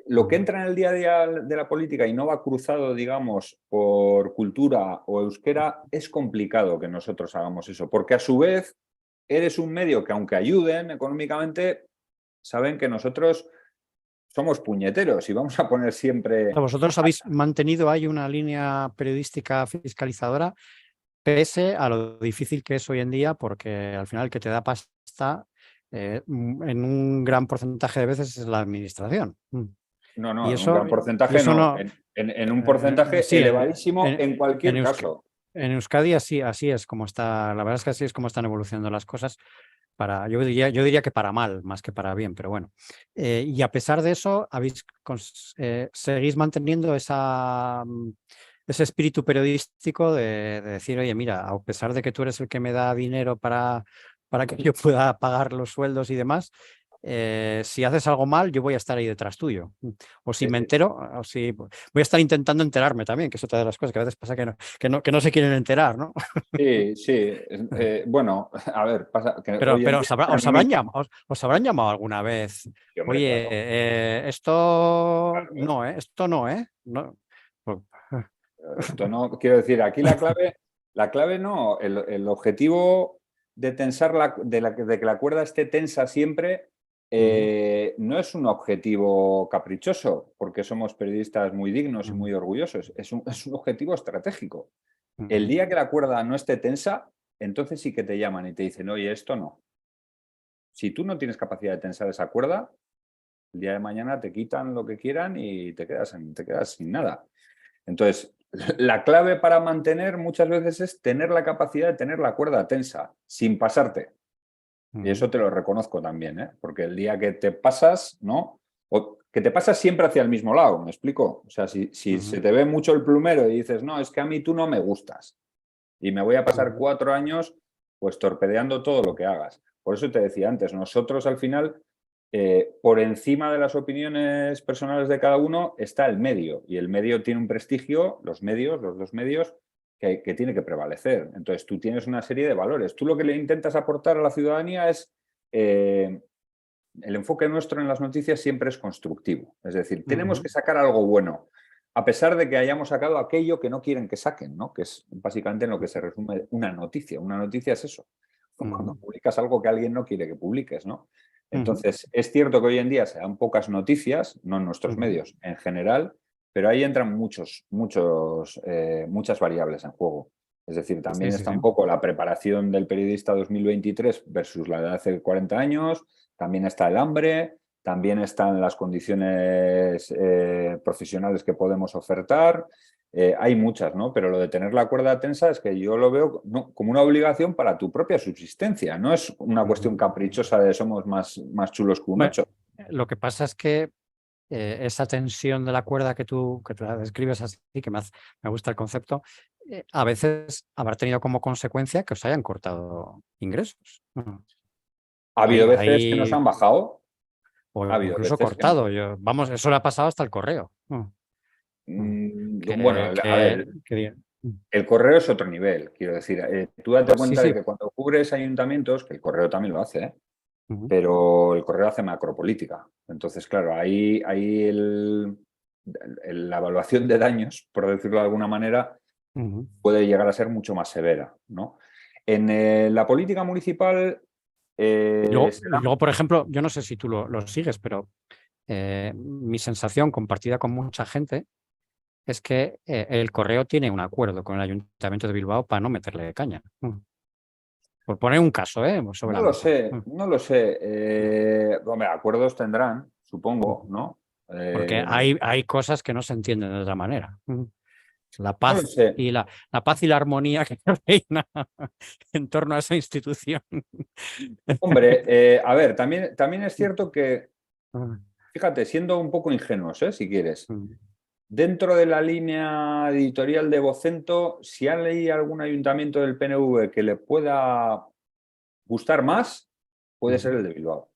Lo que Ujú. entra en el día a día de la política y no va cruzado, digamos, por cultura o euskera, es complicado que nosotros hagamos eso, porque a su vez eres un medio que aunque ayuden económicamente, saben que nosotros somos puñeteros y vamos a poner siempre... Vosotros habéis mantenido ahí una línea periodística fiscalizadora pese a lo difícil que es hoy en día, porque al final el que te da pasta en un gran porcentaje de veces es la administración. No, no, Y en un gran y porcentaje eso no, no, en un porcentaje sí, elevadísimo en en cualquier caso. en Euskadi así es como está, la verdad es que así es como están evolucionando las cosas. Yo diría que para mal, más que para bien, pero bueno. Y a pesar de eso, seguís manteniendo ese espíritu periodístico de decir, oye, mira, a pesar de que tú eres el que me da dinero para que yo pueda pagar los sueldos y demás, si haces algo mal, yo voy a estar ahí detrás tuyo. O si me Eh, entero, o si voy a estar intentando enterarme también, que es otra de las cosas que a veces pasa que no se quieren enterar, ¿no? sí, sí. Bueno, a ver, pasa que Pero, hoy en día se anonima. os habrán llamado alguna vez. Sí, hombre, Oye, claro, esto claro. no, ¿eh? Esto no, ¿eh? No. Pues, Esto no, quiero decir, aquí la clave no, el objetivo de tensar de que la cuerda esté tensa siempre ujú, no es un objetivo caprichoso, porque somos periodistas muy dignos y ujú, muy orgullosos, es un objetivo estratégico. El ujú, día que la cuerda no esté tensa, entonces sí que te llaman y te dicen, oye, esto no. Si tú no tienes capacidad de tensar esa cuerda, el día de mañana te quitan lo que quieran y te quedas sin nada. Entonces, la clave para mantener muchas veces es tener la capacidad de tener la cuerda tensa, sin pasarte. Y ujú, eso te lo reconozco también, ¿eh? Porque el día que te pasas, ¿no? O que te pasas siempre hacia el mismo lado, ¿me explico? O sea, si se ujú, te ve mucho el plumero y dices, no, es que a mí tú no me gustas y me voy a pasar ujú, 4 años pues torpedeando todo lo que hagas. Por eso te decía antes, nosotros al final, por encima de las opiniones personales de cada uno, está el medio. Y el medio tiene un prestigio, los medios, los dos medios, que tiene que prevalecer. Entonces tú tienes una serie de valores. Tú lo que le intentas aportar a la ciudadanía es... el enfoque nuestro en las noticias siempre es constructivo. Es decir, tenemos ujú, que sacar algo bueno, a pesar de que hayamos sacado aquello que no quieren que saquen, ¿no? Que es básicamente en lo que se resume una noticia. Una noticia es eso, cuando ujú, publicas algo que alguien no quiere que publiques, ¿no? ujú, Entonces, es cierto que hoy en día se dan pocas noticias, no en nuestros ujú. medios en general, pero ahí entran muchas variables en juego. Es decir, Sí, también sí, está sí. un poco la preparación del periodista 2023 versus la de hace 40 años, también está el hambre, también están las condiciones profesionales que podemos ofertar. Hay muchas, ¿no? Pero lo de tener la cuerda tensa es que yo lo veo como una obligación para tu propia subsistencia. No es una cuestión Ujú. caprichosa de somos más chulos que un Bueno, ocho. lo que pasa es que esa tensión de la cuerda que tú la describes así, que me gusta el concepto, a veces habrá tenido como consecuencia que os hayan cortado ingresos. Ujú. Ha habido veces que nos Hay, han bajado, o ha habido incluso veces que nos... cortado. Vamos, eso le ha pasado hasta el correo. Mm, mm. Bueno, a ver, Mm. el correo es otro nivel, quiero decir. Tú date Sí, cuenta de sí. que cuando cubres ayuntamientos, que el correo también lo hace, Ujú, pero el correo hace macropolítica. Entonces, claro, ahí la evaluación de daños, por decirlo de alguna manera, ujú. puede llegar a ser mucho más severa, ¿no? En la política municipal Y luego, por ejemplo, yo no sé si tú lo sigues, pero mi sensación compartida con mucha gente es que el correo tiene un acuerdo con el Ayuntamiento de Bilbao para no meterle caña. Por poner un caso, sobre no la lo mesa. sé, no lo sé. Hombre, acuerdos tendrán, supongo, ¿no? Porque hay cosas que no se entienden de otra manera. La No lo paz sé. y la paz y la armonía que reina en torno a esa institución. Hombre, a ver, también es cierto que, fíjate, siendo un poco ingenuos, si quieres, dentro de la línea editorial de Vocento, si hay algún ayuntamiento del PNV que le pueda gustar más, puede ser el de Bilbao,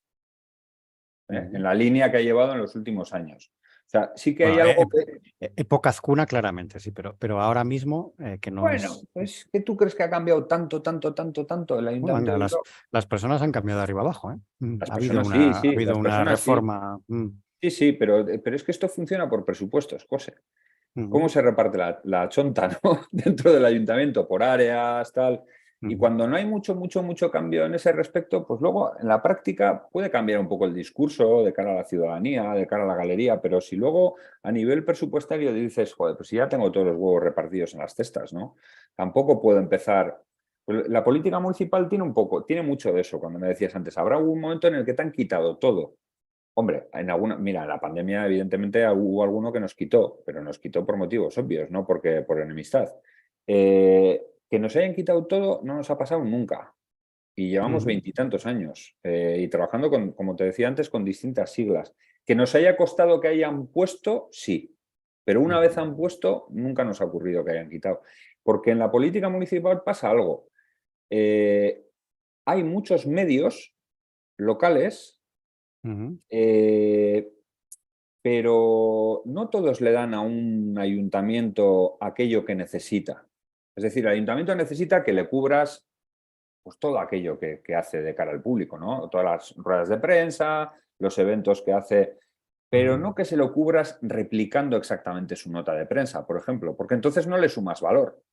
en la línea que ha llevado en los últimos años. O sea, sí que hay Bueno, algo que... época Azcuna, claramente, sí, pero ahora mismo que no Bueno, es. pues ¿qué tú crees que ha cambiado tanto el Bueno, ayuntamiento venga, de Bilbao? las personas han cambiado de arriba abajo, ¿eh? Las Ha habido personas sí, ha sí, habido las una personas sí. reforma. Sí, sí, pero es que esto funciona por presupuestos, José. Ujú, Cómo se reparte la chonta, ¿no? Dentro del ayuntamiento, por áreas, tal. Y ujú, cuando no hay mucho cambio en ese respecto, pues luego en la práctica puede cambiar un poco el discurso de cara a la ciudadanía, de cara a la galería, pero si luego a nivel presupuestario dices, joder, pues si ya tengo todos los huevos repartidos en las cestas, ¿no? Tampoco puedo empezar. Pues la política municipal tiene mucho de eso, cuando me decías antes, habrá un momento en el que te han quitado todo. Hombre, mira, en la pandemia evidentemente hubo alguno que nos quitó, pero nos quitó por motivos obvios, no porque por enemistad. Que nos hayan quitado todo no nos ha pasado nunca. Y llevamos ujú, veintitantos años y trabajando como te decía antes, con distintas siglas. Que nos haya costado que hayan puesto, sí. Pero una vez ujú, han puesto, nunca nos ha ocurrido que hayan quitado. Porque en la política municipal pasa algo. Eh, Hay muchos medios locales ujú, eh, pero no todos le dan a un ayuntamiento aquello que necesita. Es decir, el ayuntamiento necesita que le cubras pues, todo aquello que hace de cara al público, ¿no? Todas las ruedas de prensa, los eventos que hace, pero ujú, no que se lo cubras replicando exactamente su nota de prensa, por ejemplo, porque entonces no le sumas valor,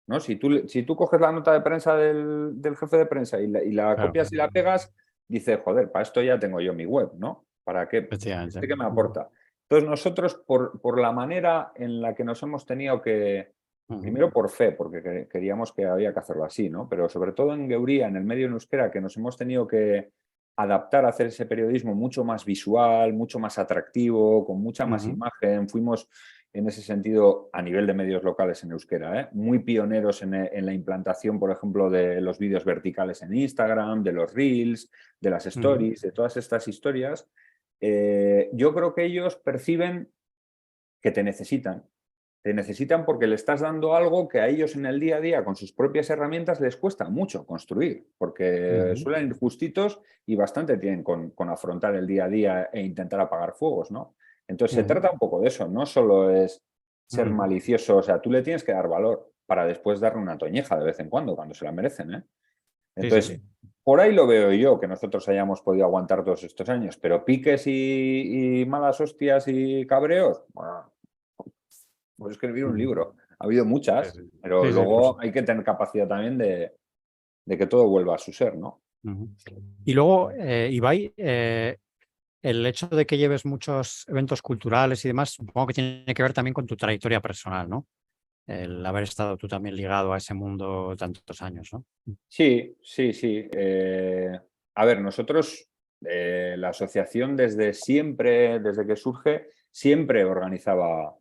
¿no? Si tú coges la nota de prensa del jefe de prensa y la claro, copias y la pegas, dices, joder, para esto ya tengo yo mi web, ¿no? ¿Para qué? efectivamente. ¿Este qué me Ujú, aporta? Entonces nosotros, por la manera en la que nos hemos tenido que, ujú, primero por fe, porque queríamos que había que hacerlo así, ¿no? Pero sobre todo en Geuría, en el medio en euskera, que nos hemos tenido que adaptar a hacer ese periodismo mucho más visual, mucho más atractivo, con mucha más ujú, imagen. Fuimos en ese sentido, a nivel de medios locales en euskera, muy pioneros en la implantación, por ejemplo, de los vídeos verticales en Instagram, de los reels, de las ujú, stories, de todas estas historias. Yo creo que ellos perciben que te necesitan. Te necesitan porque le estás dando algo que a ellos en el día a día, con sus propias herramientas, les cuesta mucho construir, porque ujú, suelen ir justitos y bastante tienen con afrontar el día a día e intentar apagar fuegos, ¿no? Entonces se ujú, trata un poco de eso, no solo es ser ujú. malicioso, o sea, tú le tienes que dar valor para después darle una toñeja de vez en cuando se la merecen, ¿eh? Sí, sí, Entonces, sí. por ahí lo veo yo, que nosotros hayamos podido aguantar todos estos años, pero piques y malas hostias y cabreos, bueno, puedes escribir un Ujú, libro. Ha habido sí, muchas, sí, pero sí, sí, por luego supuesto. hay que tener capacidad también de que todo vuelva a su ser, ¿no? Ujú. Y luego, Ibai, el hecho de que lleves muchos eventos culturales y demás, supongo que tiene que ver también con tu trayectoria personal, ¿no? El haber estado tú también ligado a ese mundo tantos años, ¿no? Sí, sí, sí. A ver, nosotros, la asociación desde siempre, desde que surge, siempre organizaba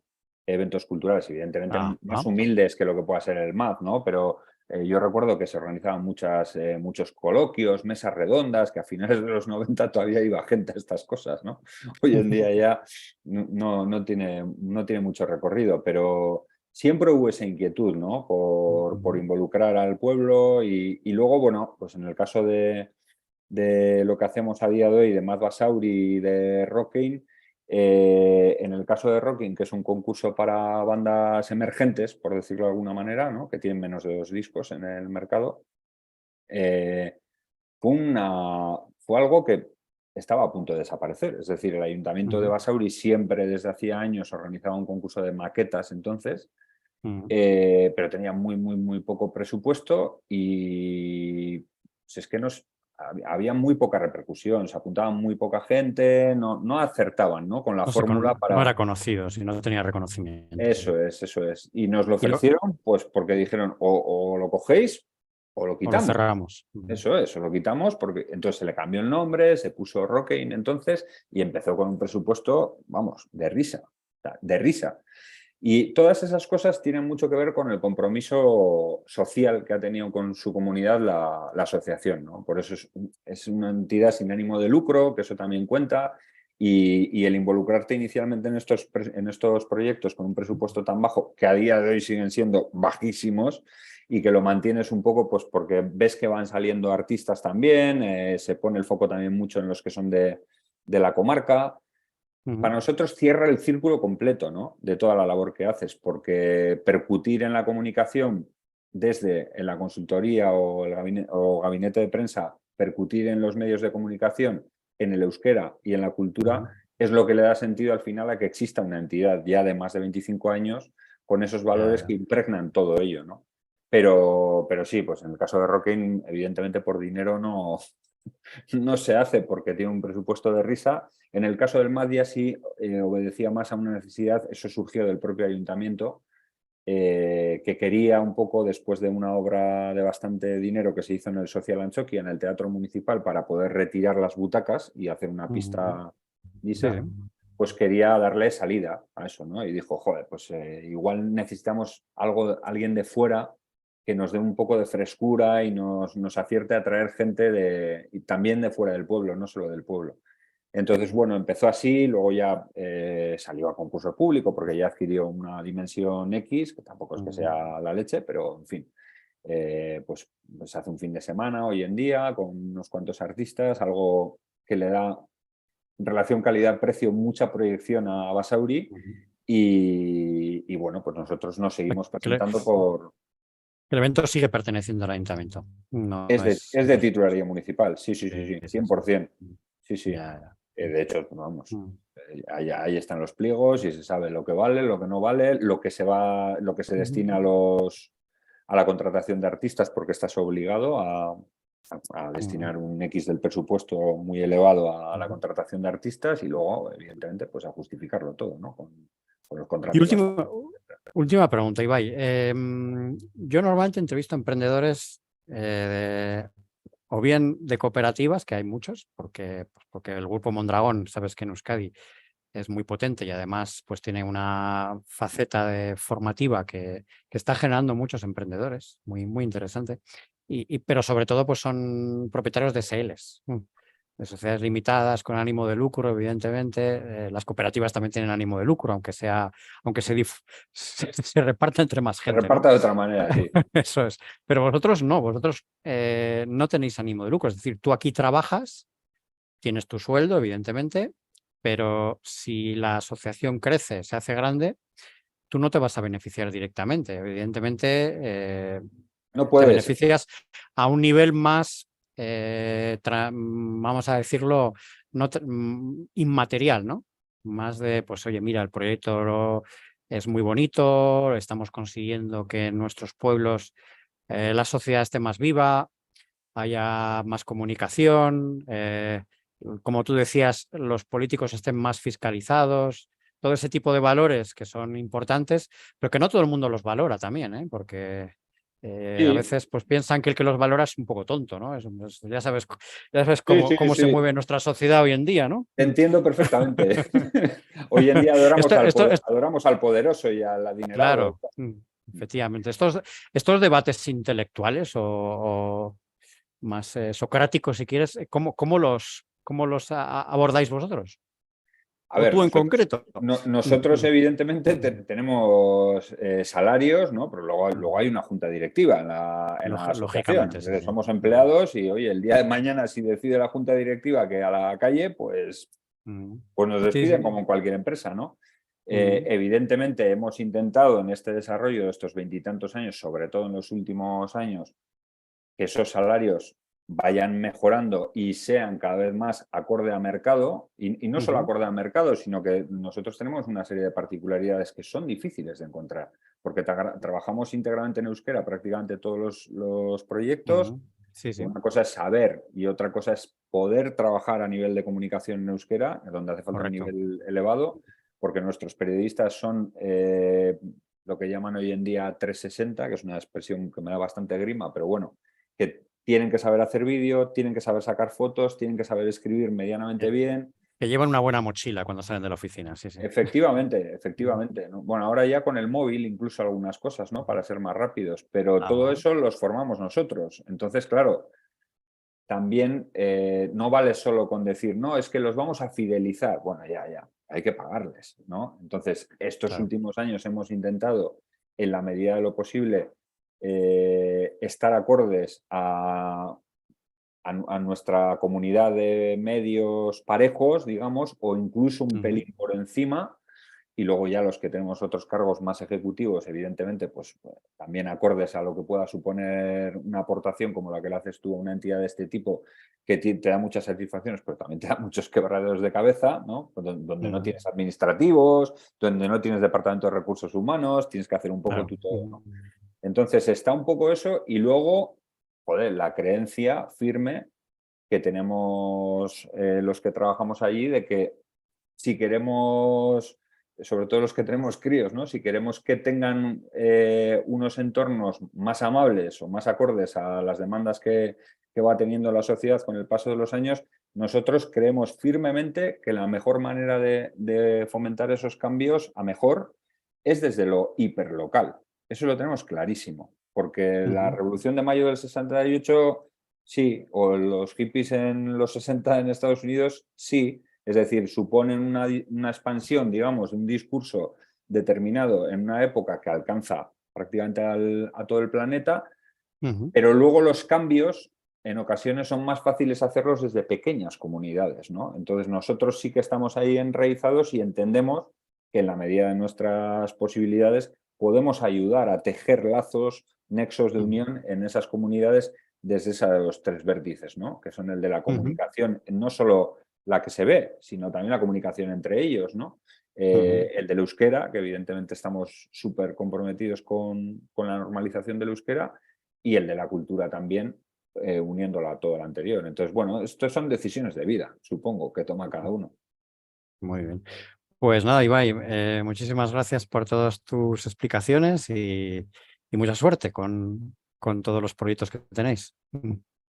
eventos culturales, evidentemente Ah, más ah, humildes que lo que pueda ser el MAD, ¿no? Pero yo recuerdo que se organizaban muchos coloquios, mesas redondas, que a finales de los 90 todavía iba gente a estas cosas, ¿no? Hoy en día ya no tiene mucho recorrido, pero siempre hubo esa inquietud, ¿no? Por involucrar al pueblo y luego, bueno, pues en el caso de lo que hacemos a día de hoy de Mad Basauri y de Rocking, En el caso de Rocking, que es un concurso para bandas emergentes, por decirlo de alguna manera, ¿no? Que tienen menos de 2 discos en el mercado, fue algo que estaba a punto de desaparecer. Es decir, el Ayuntamiento de Basauri siempre desde hacía años organizaba un concurso de maquetas entonces, pero tenía muy poco presupuesto y pues es que había muy poca repercusión, se apuntaba muy poca gente, no acertaban, ¿no? Con la fórmula No para... era conocido, si no tenía reconocimiento. Sí. Eso es. Y nos lo Y ofrecieron pues porque dijeron o lo cogéis o lo o lo quitamos. cerramos. Eso lo quitamos porque entonces se le cambió el nombre, se puso Rocking entonces y empezó con un presupuesto, vamos, de risa, de risa. Y todas esas cosas tienen mucho que ver con el compromiso social que ha tenido con su comunidad la asociación, ¿no? Por eso es una entidad sin ánimo de lucro, que eso también cuenta, y el involucrarte inicialmente en estos proyectos con un presupuesto tan bajo, que a día de hoy siguen siendo bajísimos, y que lo mantienes un poco pues porque ves que van saliendo artistas también, se pone el foco también mucho en los que son de la comarca. Para nosotros cierra el círculo completo, ¿no? De toda la labor que haces, porque percutir en la comunicación desde en la consultoría o el gabinete de prensa, percutir en los medios de comunicación, en el euskera y en la cultura, es lo que le da sentido al final a que exista una entidad ya de más de 25 años con esos valores que impregnan todo ello, ¿no? Pero sí, pues en el caso de Rocking, evidentemente por dinero no se hace porque tiene un presupuesto de risa. En el caso del Madia sí obedecía más a una necesidad, eso surgió del propio ayuntamiento, que quería un poco, después de una obra de bastante dinero que se hizo en el Social Antxokia, en el Teatro Municipal, para poder retirar las butacas y hacer una pista lisa, Sí. pues quería darle salida a eso, ¿no? Y dijo, joder, pues igual necesitamos alguien de fuera que nos dé un poco de frescura y nos acierte a traer gente y también de fuera del pueblo, no solo del pueblo. Entonces, bueno, empezó así, luego ya salió a concurso público porque ya adquirió una dimensión X, que tampoco es que sea la leche, pero en fin, pues se hace un fin de semana hoy en día con unos cuantos artistas, algo que le da relación calidad-precio, mucha proyección a Basauri y bueno, pues nosotros nos seguimos presentando por... El evento sigue perteneciendo al ayuntamiento. No Es de titularidad municipal, sí, 100%. Sí. Ya. De hecho, vamos, ahí están los pliegos y se sabe lo que vale, lo que no vale, lo que se destina a la contratación de artistas, porque estás obligado a destinar un X del presupuesto muy elevado a la contratación de artistas y luego, evidentemente, pues a justificarlo todo, ¿no? Con los Y contratos. última pregunta, Ibai. Yo normalmente entrevisto a emprendedores o bien de cooperativas, que hay muchos, porque el Grupo Mondragón, sabes que en Euskadi es muy potente y además pues tiene una faceta formativa que está generando muchos emprendedores, muy interesante. Pero sobre todo pues son propietarios de SLs, de sociedades limitadas con ánimo de lucro, evidentemente. Las cooperativas también tienen ánimo de lucro, aunque se reparta entre más Se gente, ¿no? reparta de otra manera, sí. Eso es. Pero vosotros no tenéis ánimo de lucro. Es decir, tú aquí trabajas, tienes tu sueldo, evidentemente, pero si la asociación crece, se hace grande, tú no te vas a beneficiar directamente. Evidentemente, No te puedes. beneficias a un nivel más, vamos a decirlo, inmaterial, ¿no? Más de, pues, oye, mira, el proyecto es muy bonito, estamos consiguiendo que en nuestros pueblos la sociedad esté más viva, haya más comunicación, como tú decías, los políticos estén más fiscalizados, todo ese tipo de valores que son importantes, pero que no todo el mundo los valora también, ¿eh? Porque a Sí, veces pues piensan que el que los valora es un poco tonto, ¿no? Pues, ya sabes cómo se sí. mueve nuestra sociedad hoy en día, ¿no? Te entiendo perfectamente. Hoy en día adoramos Esto, esto, esto- adoramos al poderoso y al adinerado. claro, efectivamente. Estos debates intelectuales o más socráticos, si quieres, ¿cómo los abordáis vosotros? A O ver, tú en concreto. nosotros evidentemente tenemos salarios, ¿no? Pero luego hay una junta directiva en la asociación. Lógicamente, Es sí, decir, sí. somos empleados y, oye, el día de mañana si decide la junta directiva que a la calle, pues pues nos Sí, despiden sí. como en cualquier empresa, ¿no? Evidentemente hemos intentado en este desarrollo de estos 20 y tantos años, sobre todo en los últimos años, que esos salarios vayan mejorando y sean cada vez más acorde a mercado, y no solo acorde a mercado, sino que nosotros tenemos una serie de particularidades que son difíciles de encontrar, porque trabajamos íntegramente en euskera prácticamente todos los proyectos. Sí, sí. Una cosa es saber y otra cosa es poder trabajar a nivel de comunicación en euskera, donde hace falta un Correcto. nivel elevado, porque nuestros periodistas son lo que llaman hoy en día 360, que es una expresión que me da bastante grima, pero bueno, que tienen que saber hacer vídeo, tienen que saber sacar fotos, tienen que saber escribir medianamente bien. Que llevan una buena mochila cuando salen de la oficina, sí, sí. Efectivamente, efectivamente, ¿no? Bueno, ahora ya con el móvil incluso algunas cosas, ¿no? Para ser más rápidos, pero todo eso los formamos nosotros. Entonces, claro, también no vale solo con decir, no, es que los vamos a fidelizar. Bueno, ya, hay que pagarles, ¿no? Entonces, estos Claro. últimos años hemos intentado, en la medida de lo posible, estar acordes a nuestra comunidad de medios parejos, digamos, o incluso un pelín por encima, y luego ya los que tenemos otros cargos más ejecutivos, evidentemente, pues también acordes a lo que pueda suponer una aportación como la que le haces tú a una entidad de este tipo, que te da muchas satisfacciones, pero también te da muchos quebraderos de cabeza, ¿no? Donde no tienes administrativos, donde no tienes departamento de recursos humanos, tienes que hacer un poco Claro. tú todo, ¿no? Entonces está un poco eso y luego, joder, la creencia firme que tenemos los que trabajamos allí de que si queremos, sobre todo los que tenemos críos, ¿no? Si queremos que tengan unos entornos más amables o más acordes a las demandas que va teniendo la sociedad con el paso de los años, nosotros creemos firmemente que la mejor manera de fomentar esos cambios a mejor es desde lo hiperlocal. Eso lo tenemos clarísimo, porque la Revolución de Mayo del 68, sí, o los hippies en los 60 en Estados Unidos, sí. Es decir, suponen una expansión, digamos, de un discurso determinado en una época que alcanza prácticamente a todo el planeta, pero luego los cambios en ocasiones son más fáciles hacerlos desde pequeñas comunidades, ¿no? Entonces nosotros sí que estamos ahí enraizados y entendemos que en la medida de nuestras posibilidades podemos ayudar a tejer lazos, nexos de unión en esas comunidades desde esos tres vértices, ¿no? Que son el de la comunicación, no solo la que se ve, sino también la comunicación entre ellos, ¿no? El del euskera, que evidentemente estamos súper comprometidos con la normalización del euskera, y el de la cultura también, uniéndola a todo lo anterior. Entonces, bueno, esto son decisiones de vida, supongo, que toma cada uno. Muy bien. Pues nada, Ibai, muchísimas gracias por todas tus explicaciones y mucha suerte con todos los proyectos que tenéis.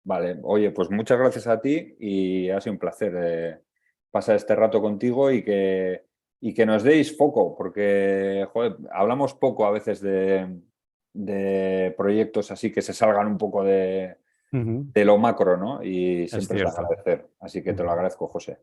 Vale, oye, pues muchas gracias a ti y ha sido un placer pasar este rato contigo y que nos deis foco, porque joder, hablamos poco a veces de proyectos así que se salgan un poco de lo macro, ¿no? Y Es siempre es de cierto. agradecer. Así que te lo agradezco, José.